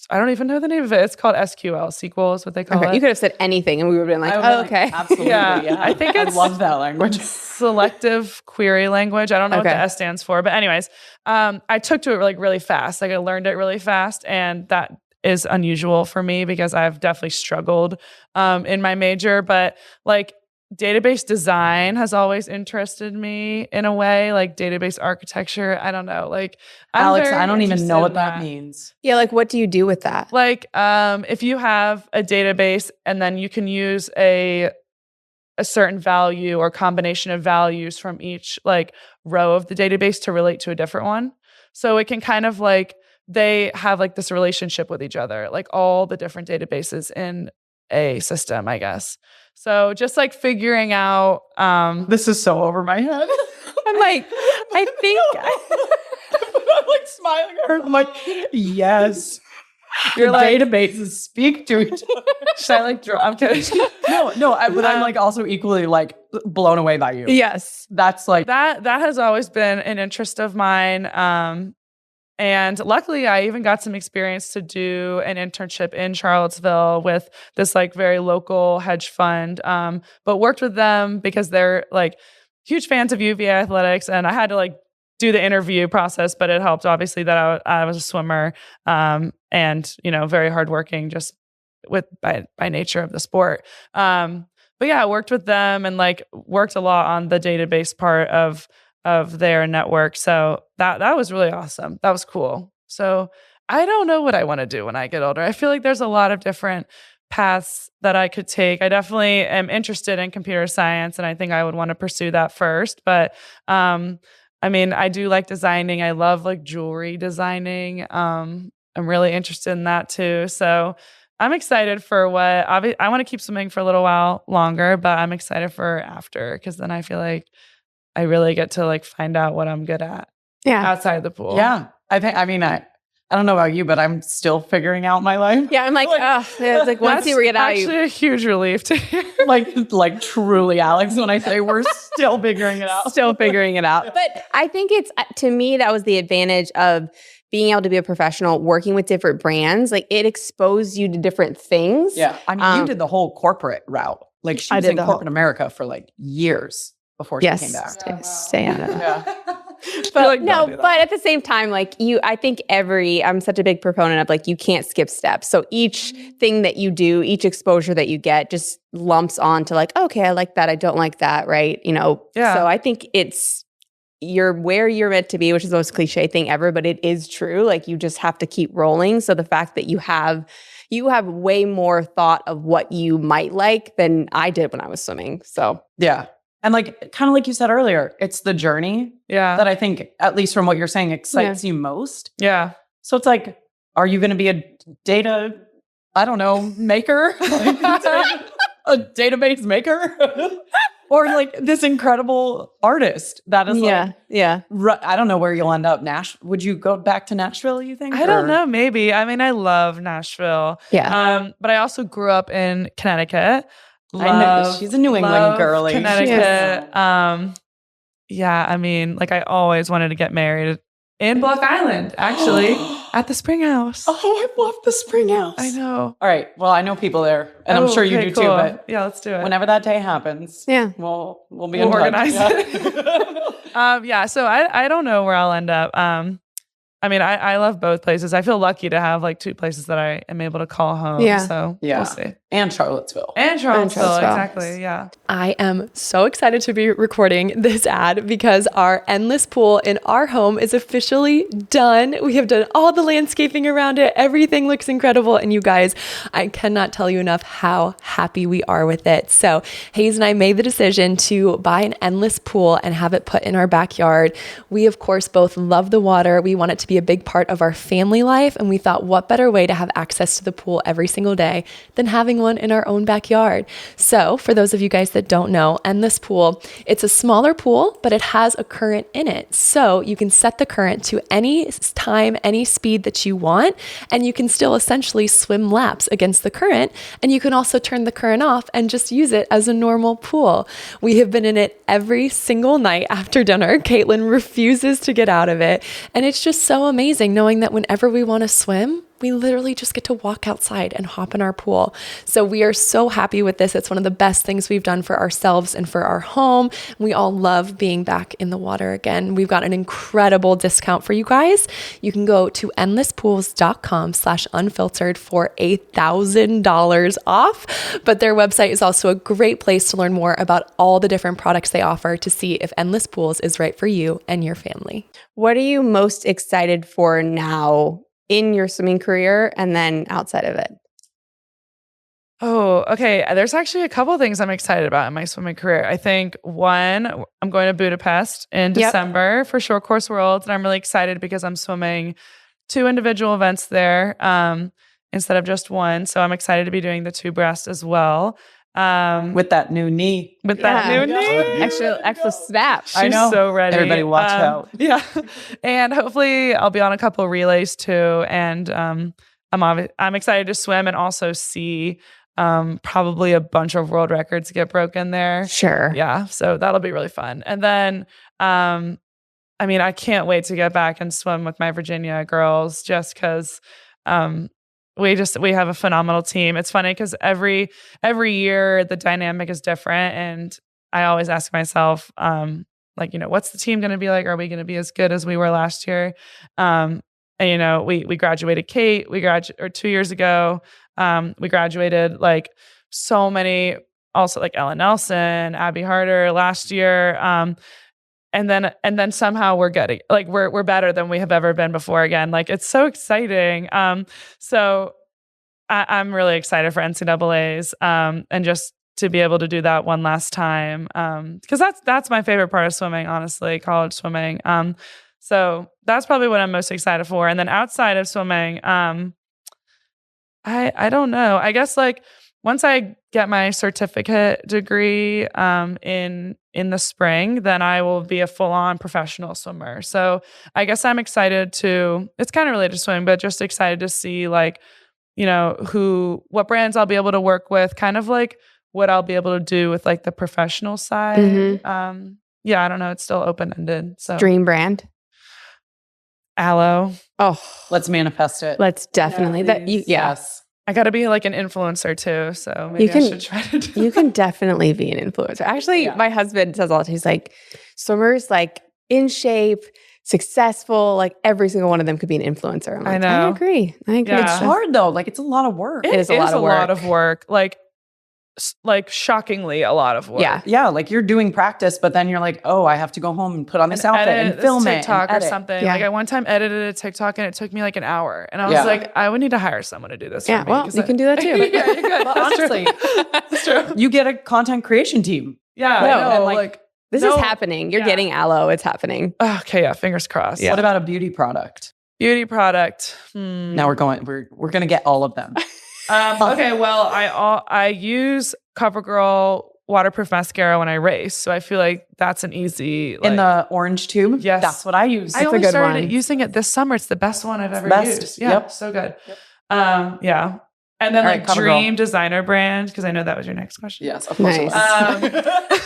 I don't even know the name of it. It's called SQL is what they call it. You could have said anything and we would have been like, oh, okay. Absolutely. Yeah. I think I love that language. Selective query language. I don't know what the S stands for, but anyways, I took to it like really fast. Like I learned it really fast, and that is unusual for me because I've definitely struggled in my major. But like database design has always interested me in a way, like database architecture. I don't know. Like Alex, I don't even know what that means. Yeah, like what do you do with that? Like if you have a database and then you can use a certain value or combination of values from each like row of the database to relate to a different one. So it can kind of like they have like this relationship with each other, like all the different databases in a system, I guess. So just like figuring out this is so over my head. I'm like, I think I'm like smiling at her. I'm like, yes. Your databases speak to each other. Should I like draw? I'm kidding. No, but I'm like also equally like blown away by you. Yes. That's like that has always been an interest of mine. And luckily I even got some experience to do an internship in Charlottesville with this like very local hedge fund, but worked with them because they're like huge fans of UVA athletics. And I had to like do the interview process, but it helped obviously that I was a swimmer, and, very hardworking just by nature of the sport. But yeah, I worked with them and like worked a lot on the database part of their network. So that was really awesome. That was cool. So I don't know what I want to do when I get older. I feel like there's a lot of different paths that I could take. I definitely am interested in computer science, and I think I would want to pursue that first. But I mean, I do like designing. I love like jewelry designing. I'm really interested in that too. So I'm excited for I want to keep swimming for a little while longer, but I'm excited for after, because then I feel like I really get to like find out what I'm good at outside the pool. Yeah. I don't know about you, but I'm still figuring out my life. Yeah, I'm like, it's like once you get out, actually a huge relief to hear. like truly, Alex, when I say we're still figuring it out. Still figuring it out. But I think to me, that was the advantage of being able to be a professional, working with different brands. Like it exposed you to different things. Yeah. I mean, you did the whole corporate route. Like she was in corporate America for like years before she came back. Stay out of it. Yeah. But but at the same time, like I think I'm such a big proponent of like, you can't skip steps. So each thing that you do, each exposure that you get just lumps on to like, okay, I like that. I don't like that. Right. So I think you're where you're meant to be, which is the most cliche thing ever, but it is true. Like you just have to keep rolling. So the fact that you have way more thought of what you might like than I did when I was swimming. So yeah. And like, kind of like you said earlier, it's the journey that I think, at least from what you're saying, excites you most. Yeah. So it's like, are you going to be a data, I don't know, maker? A database maker? Or like this incredible artist that is I don't know where you'll end up. Would you go back to Nashville, you think? I don't know. Maybe. I mean, I love Nashville. Yeah. But I also grew up in Connecticut. I know she's a New England girly. Connecticut. Yeah. I mean, like I always wanted to get married in Block Island, actually, at the Spring House. Oh, I love the Spring House. I know. All right. Well, I know people there, and I'm sure you do too. But yeah, let's do it. Whenever that day happens, we'll be organized. Yeah. So I don't know where I'll end up. I mean, I love both places. I feel lucky to have like 2 places that I am able to call home. Yeah. So we'll see. And Charlottesville. Exactly. Yeah. I am so excited to be recording this ad because our endless pool in our home is officially done. We have done all the landscaping around it. Everything looks incredible. And you guys, I cannot tell you enough how happy we are with it. So Hayes and I made the decision to buy an endless pool and have it put in our backyard. We, of course, both love the water. We want it to be a big part of our family life. And we thought, what better way to have access to the pool every single day than having one in our own backyard. So for those of you guys that don't know, Endless Pool, it's a smaller pool, but it has a current in it. So you can set the current to any time, any speed that you want, and you can still essentially swim laps against the current. And you can also turn the current off and just use it as a normal pool. We have been in it every single night after dinner. Caitlin refuses to get out of it. And it's just so amazing knowing that whenever we want to swim, we literally just get to walk outside and hop in our pool. So we are so happy with this. It's one of the best things we've done for ourselves and for our home. We all love being back in the water again. We've got an incredible discount for you guys. You can go to endlesspools.com/unfiltered for $1,000 off. But their website is also a great place to learn more about all the different products they offer to see if Endless Pools is right for you and your family. What are you most excited for now in your swimming career and then outside of it? Oh, okay. There's actually a couple of things I'm excited about in my swimming career. I think one, I'm going to Budapest in December for Short Course Worlds, and I'm really excited because I'm swimming 2 individual events there instead of just one. So I'm excited to be doing the 2 breast as well. With that new knee. Extra snap. She's so ready. Everybody watch out. Yeah. And hopefully I'll be on a couple of relays too. And I'm excited to swim and also see probably a bunch of world records get broken there. Sure. Yeah. So that'll be really fun. And then I mean, I can't wait to get back and swim with my Virginia girls just because we have a phenomenal team. It's funny because every year the dynamic is different, and I always ask myself, like, you know, what's the team going to be like? Are we going to be as good as we were last year? And you know, we graduated Kate. 2 years ago. We graduated like so many, also like Ella Nelson, Abby Harder last year. And then somehow we're getting like we're better than we have ever been before again. Like it's so exciting. So I'm really excited for NCAAs and just to be able to do that one last time. Because that's my favorite part of swimming, honestly, college swimming. So that's probably what I'm most excited for. And then outside of swimming, I don't know. I guess like once I get my certificate degree in the spring, then I will be a full-on professional swimmer. So I guess I'm excited it's kind of related to swimming, but just excited to see like, you know, what brands I'll be able to work with, kind of like what I'll be able to do with like the professional side. Mm-hmm. Yeah, I don't know. It's still open-ended. So dream brand? Aloe. Oh, let's manifest it. Let's definitely Yes. I got to be like an influencer too, so maybe I should try to do You can definitely be an influencer. Actually, my husband says all the time, he's like, swimmers like in shape, successful, like every single one of them could be an influencer. I'm like, I know. I agree. Yeah. It's hard though. Like it's a lot of work. It is a lot of work. Like shockingly a lot of work. Yeah. Like you're doing practice, but then you're like, oh, I have to go home and put on this outfit and film it. TikTok or something. Yeah. Like I one time edited a TikTok and it took me like an hour. And I was like, I would need to hire someone to do this for me. Well, you can do that too. Yeah, you're good. Well, honestly, that's true. You get a content creation team. Yeah. This is happening. You're getting Aloe. It's happening. Okay. Yeah. Fingers crossed. Yeah. What about a beauty product? Beauty product. Now we're going to get all of them. Okay, well, I use CoverGirl waterproof mascara when I race. So I feel like that's an easy In the orange tube? Yes. That's what I use. I only good started one. using it this summer. It's the best one I've ever best. used. Yeah, Yep. so good. Yeah. And then All right, like cover dream girl. designer brand, because I know that was your next question. Yes, of course. Nice. It was.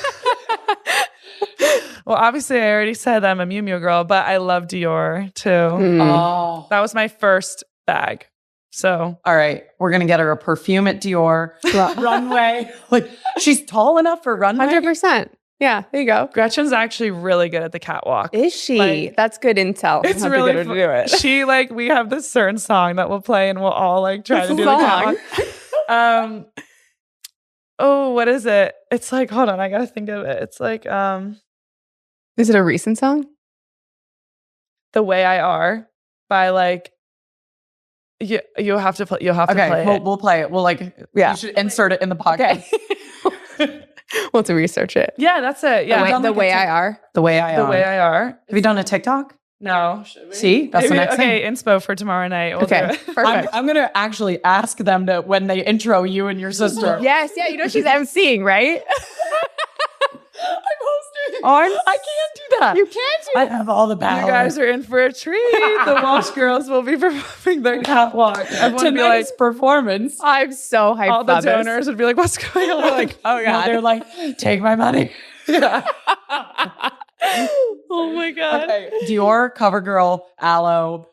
Well, obviously I already said I'm a Miu Miu girl, but I love Dior too. Oh. That was my first bag. So All right. We're going to get her a perfume at Dior. Runway. Like, she's tall enough for Runway. 100%. Yeah, there you go. Gretchen's actually really good at the catwalk. Is she? Like, That's good intel. It's I'll have to really get her to fun. do it. She like, we have this certain song that we'll play and we'll all like try to do the catwalk. Oh, what is it? It's like, hold on, I gotta think of it. It's like Is it a recent song? The Way I Are by like you'll have to play play it. We'll play it. We'll like, Yeah. you should insert it in the podcast. Okay. We'll have to research it. Yeah, that's it. Yeah. The way I are. The way I The are. Way I Are. Have you done a TikTok? No. Should we? See, that's the Maybe- next okay, thing. inspo for tomorrow night. We'll Okay, do it. perfect. I'm going to actually ask them to, when they intro you and your sister. Yes, yeah, you know she's emceeing, right? I'm hosting. Oh, I can't do that. You can't do I have all the You power. guys are in for a treat. The Walsh girls will be performing their catwalk. Everyone would be like, Tonight's performance. I'm so hyped. all the about this. donors would be like, what's going on? We're like, Oh No, god. they're like, take my money. oh my God. Okay. Dior, CoverGirl, Aloe.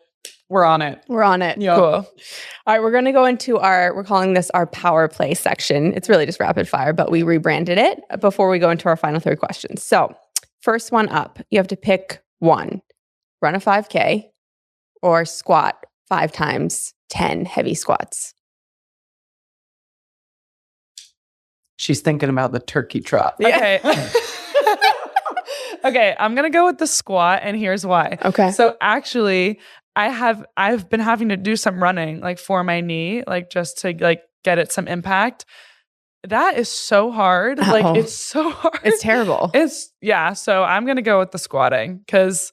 We're on it. We're on it. Yep. Cool. All right, we're going to go into we're calling this our power play section. It's really just rapid fire, but we rebranded it before we go into our final 3 questions. So, first one up, you have to pick one. Run a 5K or squat 5 times 10 heavy squats. She's thinking about the turkey trot. Okay. Okay, I'm gonna go with the squat, and here's why. Okay. So actually, I've been having to do some running like for my knee, like just to like get it some impact. That is so hard. Oh. Like it's so hard. It's terrible. So I'm gonna go with the squatting because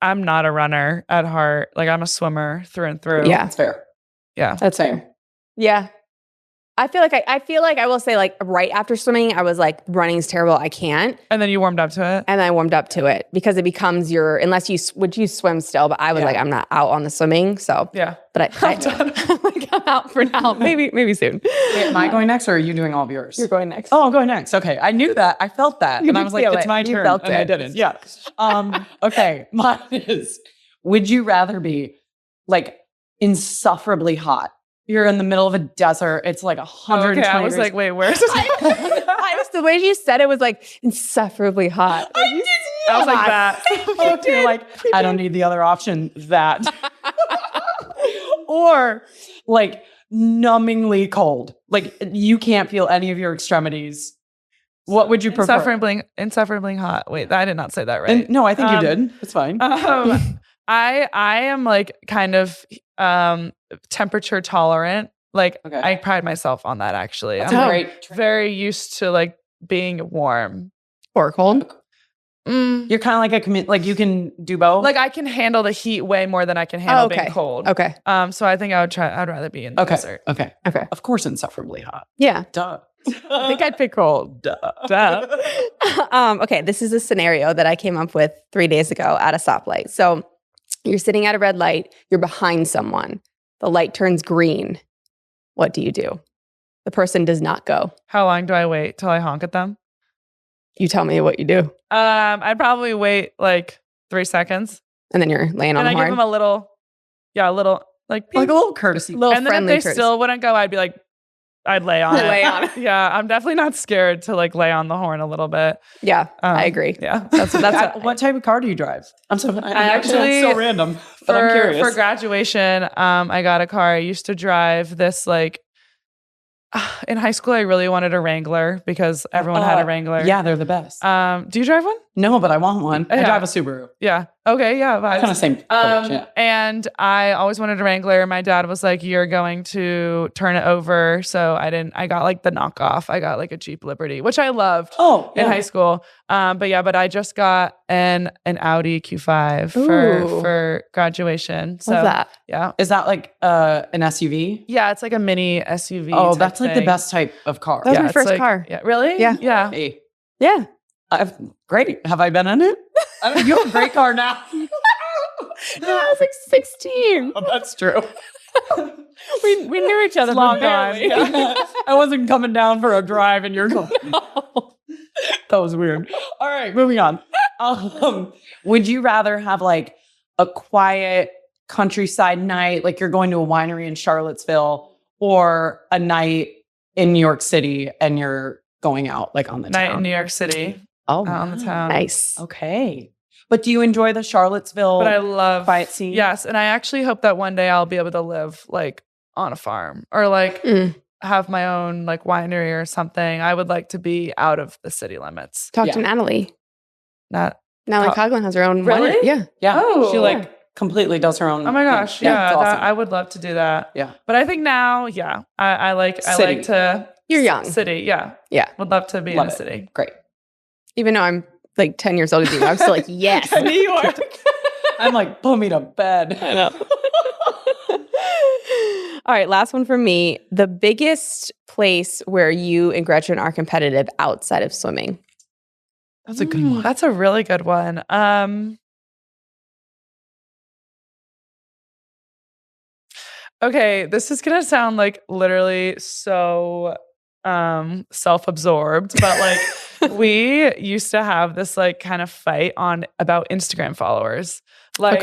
I'm not a runner at heart. Like I'm a swimmer through and through. Yeah. That's fair. Yeah. That's fair. Yeah. I feel like I will say like right after swimming, I was like, running is terrible. I can't. And then you warmed up to it. And I warmed up to it because it becomes unless you swim still, but I was Yeah. like, I'm not out on the swimming. So, Yeah. but I'm like, I'm out for now. Maybe soon. Wait, am I going next or are you doing all of yours? You're going next. Oh, I'm going next. Okay. I knew that. I felt that. You And I was like, feel it's it. my You turn. felt and I it. didn't. Yeah. Okay. Mine is, would you rather be like insufferably hot? You're in the middle of a desert. It's like 120 Okay, I was degrees. like, wait, where's this? I was the way you said it was like insufferably hot. I was like that. Oh, you're like, I don't need the other option. That. Or like numbingly cold. Like you can't feel any of your extremities. What would you prefer? Insufferably hot. Wait, I did not say that right. And, no, I think you did. It's fine. I am like kind of temperature tolerant. Like Okay. I pride myself on that actually. That's I'm a like, great trait. very used to like being warm. Or cold. You're kind of like like you can do both. Like I can handle the heat way more than I can handle being cold. Okay. So I think I'd rather be in the desert. Okay. Okay. Of course, insufferably hot. Yeah. Duh. I think I'd pick cold. Duh. Okay. This is a scenario that I came up with 3 days ago at a stoplight. So you're sitting at a red light. You're behind someone. The light turns green. What do you do? The person does not go. How long do I wait till I honk at them? You tell me what you do. I'd probably wait like 3 seconds. And then you're laying on And I the give horn. them a little Like a little courtesy. Little and then if friendly they courtesy. still wouldn't go, I'd be like, I'd lay on it. Lay on it. Yeah, I'm definitely not scared to like lay on the horn a little bit. Yeah, I agree. Yeah. That's What type of car do you drive? I'm so. I actually- That's so random. But I'm curious. For graduation, I got a car. I used to drive this like in high school. I really wanted a Wrangler because everyone had a Wrangler. Yeah, they're the best. Do you drive one? No, but I want one. I drive a Subaru. Yeah. Okay. Yeah. Vibes. Kind of same. And I always wanted a Wrangler. My dad was like, "You're going to turn it over." So I didn't. I got like the knockoff. I got like a Jeep Liberty, which I loved. In high school. But I just got an Audi Q5 for graduation. So love that. Yeah. Is that like an SUV? Yeah, it's like a mini SUV. Oh, that's like the best type of car. That was my first car. Yeah. Really? Yeah. Yeah. Hey, Yeah. great. Have I been in it? I mean, you have a great car now. I was like 16. Oh, that's true. We knew each other Long barely. time. I wasn't coming down for a drive and you're going. That was weird. All right, moving on. Would you rather have like a quiet countryside night, like you're going to a winery in Charlottesville, or a night in New York City and you're going out like on the Night town? in New York City. Oh, Out on the town. Nice. okay. But do you enjoy the Charlottesville But I love quiet scene? Yes, and I actually hope that one day I'll be able to live like on a farm or like have my own like winery or something. I would like to be out of the city limits. Talk to Natalie. Not Natalie Coughlin has her own Really? winery. Yeah. Yeah. Oh. She like completely does her own. Oh my gosh, thing. yeah, it's awesome. I would love to do that. Yeah. But I think now, I like City. to You're young. city, yeah. Yeah. Would love to be Love in a it. city. Great. Even though I'm like 10 years older than you, I'm still like, yes. New York. I'm like, put me to bed. I know. All right, last one for me. The biggest place where you and Gretchen are competitive outside of swimming. That's a good one. That's a really good one. Okay, this is gonna sound like literally so self-absorbed, but like we used to have this like kind of fight on about Instagram followers. Like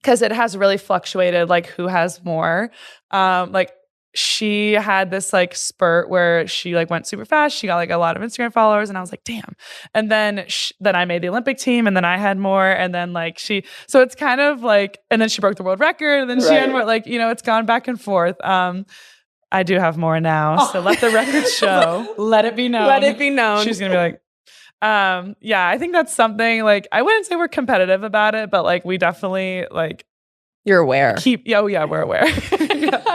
because it has really fluctuated like who has more. Like she had this like spurt where she like went super fast. She got like a lot of Instagram followers and I was like, damn. And then then I made the Olympic team and then I had more. And then like so it's kind of like, and then she broke the world record and then she had more, like, you know, it's gone back and forth. I do have more now. So let the record show. Let it be known. Let it be known. She's going to be like, I think that's something like, I wouldn't say we're competitive about it, but like we definitely like You're aware. we're aware.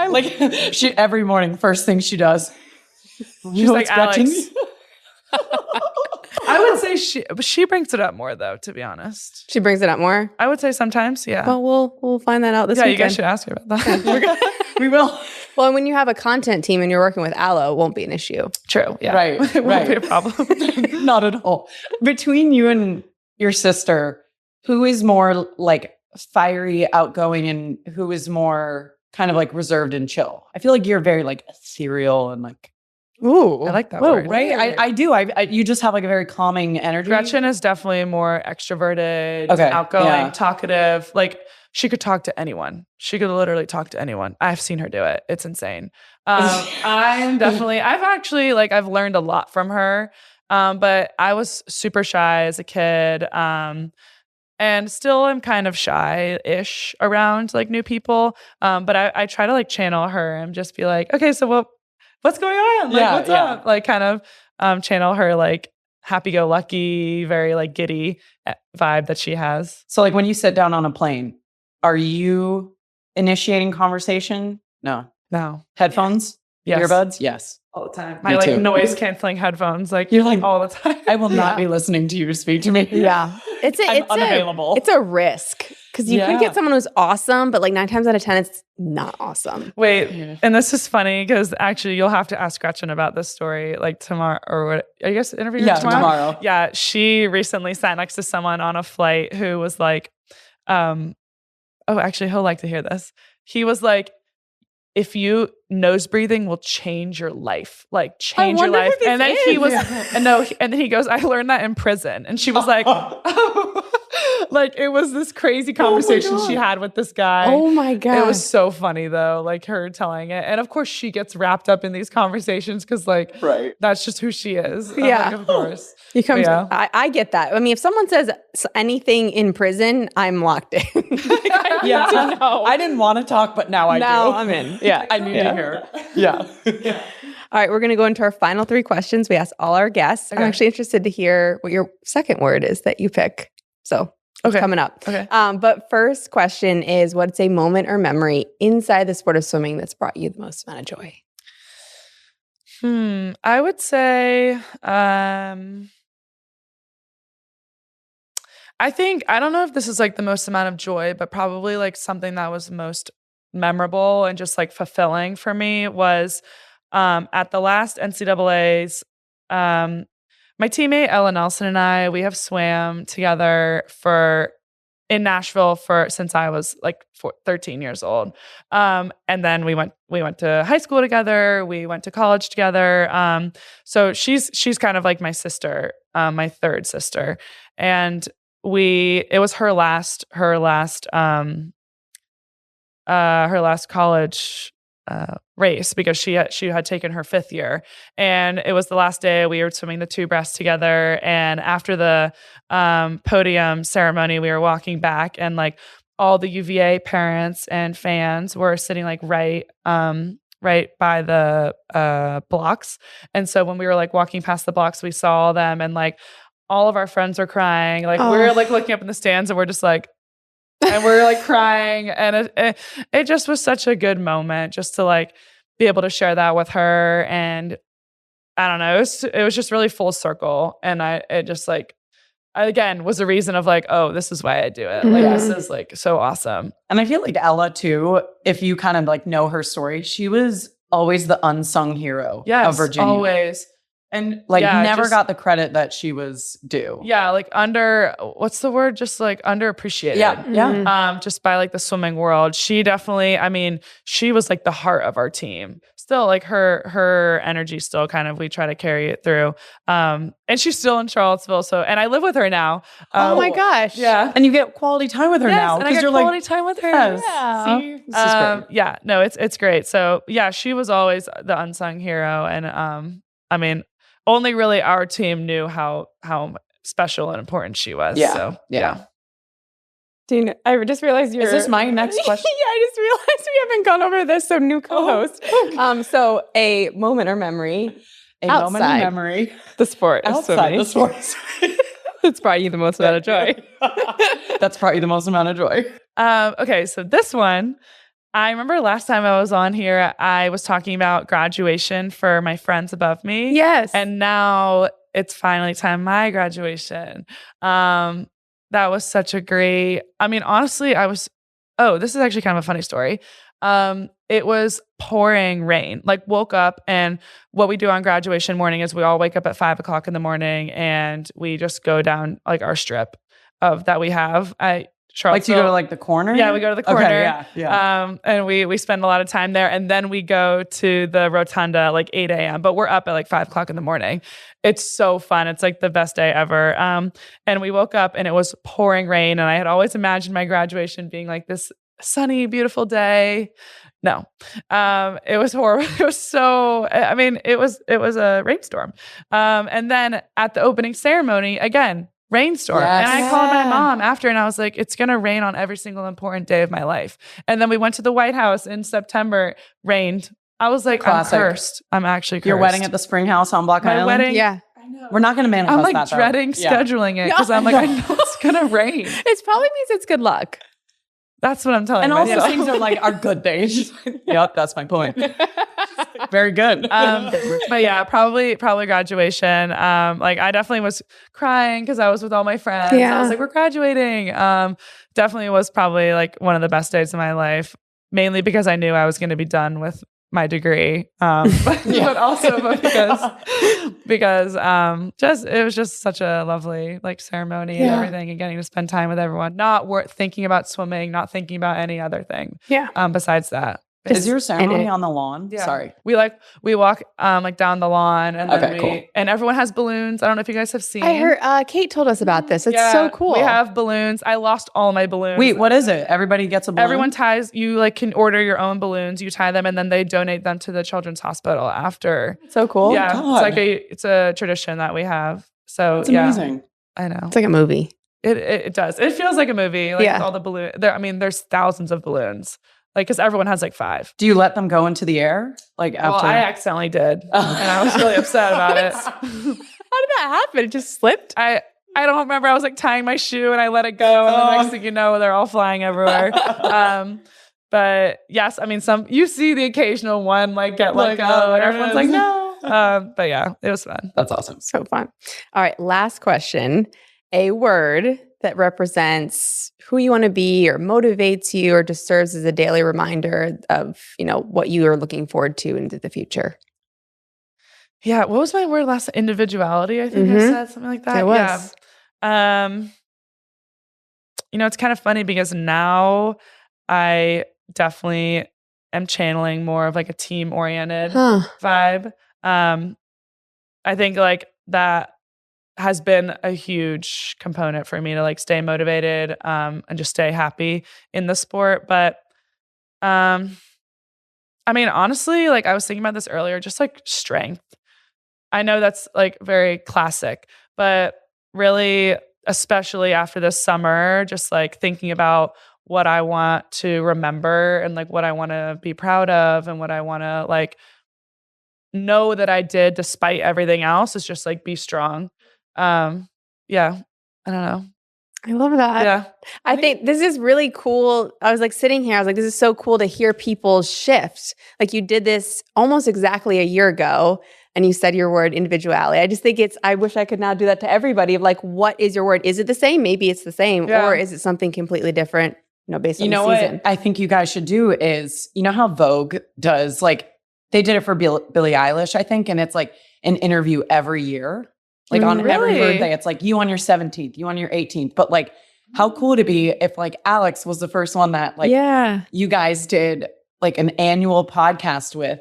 Like she every morning, first thing she does. She's like, Alex. I would say she brings it up more though, to be honest. She brings it up more? I would say sometimes, yeah. Well, we'll find that out this yeah, weekend. you guys should ask her about that. We will. Well, and when you have a content team and you're working with Aloe, it won't be an issue. True. Yeah. Right. It won't be a problem. Not at all. Between you and your sister, who is more like fiery, outgoing, and who is more kind of like reserved and chill? I feel like you're very like ethereal and like. Ooh. I like that Whoa, word. right? I do. You just have like a very calming energy. Gretchen is definitely more extroverted, Okay, outgoing, yeah. talkative. Like she could talk to anyone. She could literally talk to anyone. I've seen her do it. It's insane. I've learned a lot from her. But I was super shy as a kid. And still am kind of shy-ish around like new people. But I try to like channel her and just be like, okay, so what's going on? Like, what's up? Like kind of channel her like happy-go-lucky, very like giddy vibe that she has. So like when you sit down on a plane, are you initiating conversation? No. Headphones? Yes. Earbuds? Yes. All the time. Me My like too. noise canceling headphones, like You're like, all the time. I will not be listening to you speak to me. Yeah. I'm unavailable. It's a risk because you could Yeah. get someone who's awesome, but like 9 times out of 10, it's not awesome. Wait, and this is funny because actually you'll have to ask Gretchen about this story like tomorrow or what? Are you guys interviewing her tomorrow? Yeah, she recently sat next to someone on a flight who was like, actually he'll like to hear this. He was like, if you nose breathing will change your life, like change your life. And then he was, and then he goes, I learned that in prison. And she was like, like it was this crazy conversation she had with this guy. Oh my God. It was so funny though, like her telling it. And of course she gets wrapped up in these conversations because like, that's just who she is. I'm Yeah. like, of course. I get that. I mean, if someone says anything in prison, I'm locked in. I didn't want to talk, but now I do. Now I'm in. Yeah. I need to hear. Yeah. All right, we're going to go into our final 3 questions. We ask all our guests. Okay. I'm actually interested to hear what your second word is that you pick. So it's coming up. Okay. But first question is, what's a moment or memory inside the sport of swimming that's brought you the most amount of joy? I would say, I don't know if this is like the most amount of joy, but probably like something that was most memorable and just like fulfilling for me was at the last NCAAs, my teammate Ella Nelson and I, we have swam together in Nashville since I was like 13 years old. And then we went to high school together. We went to college together. So she's kind of like my sister, my third sister. And it was her last college race because she had taken her 5th year, and it was the last day. We were swimming the 2 breasts together, and after the podium ceremony, we were walking back, and like all the UVA parents and fans were sitting like right by the blocks. And so when we were like walking past the blocks, we saw them, and like all of our friends were crying. Like we were like looking up in the stands, and we're just like, and we're like crying. And it just was such a good moment just to like be able to share that with her. And I don't know, it was just really full circle. And it just like, again, was a reason of like, oh, this is why I do it. Like, this is like so awesome. And I feel like Ella too, if you kind of like know her story, she was always the unsung hero of Virginia. Always. And like never got the credit that she was due. Yeah, like what's the word? Just like underappreciated. Yeah. Just by like the swimming world. She definitely, I mean, she was like the heart of our team. Still like her energy still kind of, we try to carry it through. And she's still in Charlottesville. And I live with her now. Oh my gosh. Yeah. And you get quality time with her now. And I get quality time with her. Yes. Yeah. See, this is great. Yeah, no, it's great. So yeah, she was always the unsung hero. And I mean, only really our team knew how special and important she was. Yeah. So, yeah. Dean, I just realized Is this my next question? Yeah, I just realized we haven't gone over this. So new co-host. So a moment or memory. A moment in memory. The sport of Outside swimming. the sports. That's brought you the most amount of joy. That's brought you the most amount of joy. Okay, so this one, I remember last time I was on here, I was talking about graduation for my friends above me. Yes. And now it's finally time my graduation. That was such a great, I mean, honestly, this is actually kind of a funny story. It was pouring rain, like woke up, and what we do on graduation morning is we all wake up at 5 o'clock in the morning and we just go down like our strip that we have at Charlottesville. Like, do you go to like the corner? Yeah, we go to the corner. Okay, yeah. And we spend a lot of time there, and then we go to the rotunda like 8 a.m. But we're up at like 5 o'clock in the morning. It's so fun. It's like the best day ever. And we woke up and it was pouring rain, and I had always imagined my graduation being like this sunny, beautiful day. No, it was horrible. It was so, I mean, it was a rainstorm. And then at the opening ceremony, again, rainstorm. Yes. And I called my mom after, and I was like, it's going to rain on every single important day of my life. And then we went to the White House in September, rained. I was like, Classic. I'm cursed. I'm actually cursed. Your wedding at the Spring House on Block My Island? wedding. Yeah. I know. We're not going to manifest I'm like that, though. dreading scheduling it because I'm like, I know it's going to rain. It probably means it's good luck. That's what I'm telling And all those myself. things are good things. Yep, that's my point. Very good. But yeah, probably graduation. Like I definitely was crying because I was with all my friends. Yeah. I was like, we're graduating. Definitely was probably like one of the best days of my life, mainly because I knew I was going to be done with my degree. But also because it was just such a lovely like ceremony and everything, and getting to spend time with everyone, not thinking about swimming, not thinking about any other thing. Yeah. Besides that. Is your ceremony on the lawn? Yeah. Sorry. We walk like down the lawn, and then cool. and everyone has balloons. I don't know if you guys have seen. I heard Kate told us about this. It's so cool. We have balloons. I lost all my balloons. Wait, what is it? Everybody gets a balloon? Everyone ties. You like can order your own balloons. You tie them, and then they donate them to the Children's Hospital after. So cool. Yeah, God. it's a tradition that we have. So It's amazing. I know. It's like a movie. It does. It feels like a movie. Like all the balloons. I mean, there's thousands of balloons. Like, because everyone has like 5. Do you let them go into the air? Like after? Well, I accidentally did, and I was really upset about it. How did that happen? It just slipped? I don't remember. I was like tying my shoe and I let it go, and the next thing you know, they're all flying everywhere. But yes, I mean, you see the occasional one like get let go, and everyone's like, no. But yeah, it was fun. That's awesome. So fun. All right, last question. A word that represents who you want to be or motivates you or just serves as a daily reminder of, what you are looking forward to into the future. Yeah. What was my word last? Individuality, I think I said something like that. It was. Yeah. It's kind of funny because now I definitely am channeling more of like a team-oriented vibe. I think like that has been a huge component for me to like stay motivated and just stay happy in the sport. But I mean, honestly, like I was thinking about this earlier, just like strength. I know that's like very classic, but really, especially after this summer, just like thinking about what I want to remember and like what I want to be proud of and what I want to like know that I did despite everything else is just like be strong. Yeah, I don't know. I love that. Yeah. I think this is really cool. I was like sitting here, I was like, this is so cool to hear people shift. Like you did this almost exactly a year ago and you said your word individuality. I just think I wish I could now do that to everybody of like, what is your word? Is it the same? Maybe it's the same. Yeah. Or is it something completely different, based on the what season? I think you guys should do is, how Vogue does, like they did it for Billie Eilish, I think. And it's like an interview every year. Like on every birthday, it's like you on your 17th, you on your 18th. But like, how cool would it be if like Alex was the first one that like you guys did like an annual podcast with?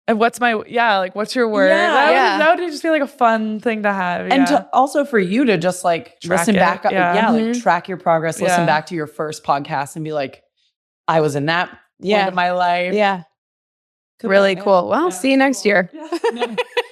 And what's your word? That would just be like a fun thing to have. And also for you to just like track listen back up. Like track your progress, listen Yeah. back to your first podcast and be like, I was in that point of my life. Yeah. Really cool. Well, see you next year.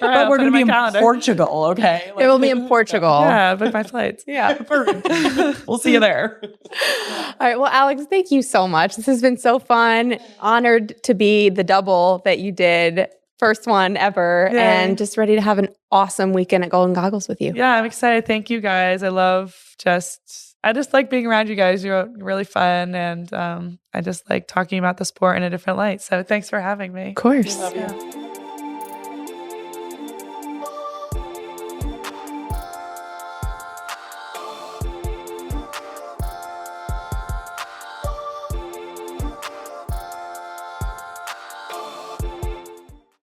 But we're going to be in Portugal, okay? It will be in Portugal. Yeah, book my flights. Yeah, perfect. We'll see you there. All right. Well, Alex, thank you so much. This has been so fun. Honored to be the double that you did. First one ever. Yay. And just ready to have an awesome weekend at Golden Goggles with you. Yeah, I'm excited. Thank you guys. I just like being around you guys. You're really fun. And I just like talking about the sport in a different light. So thanks for having me. Of course. Yeah.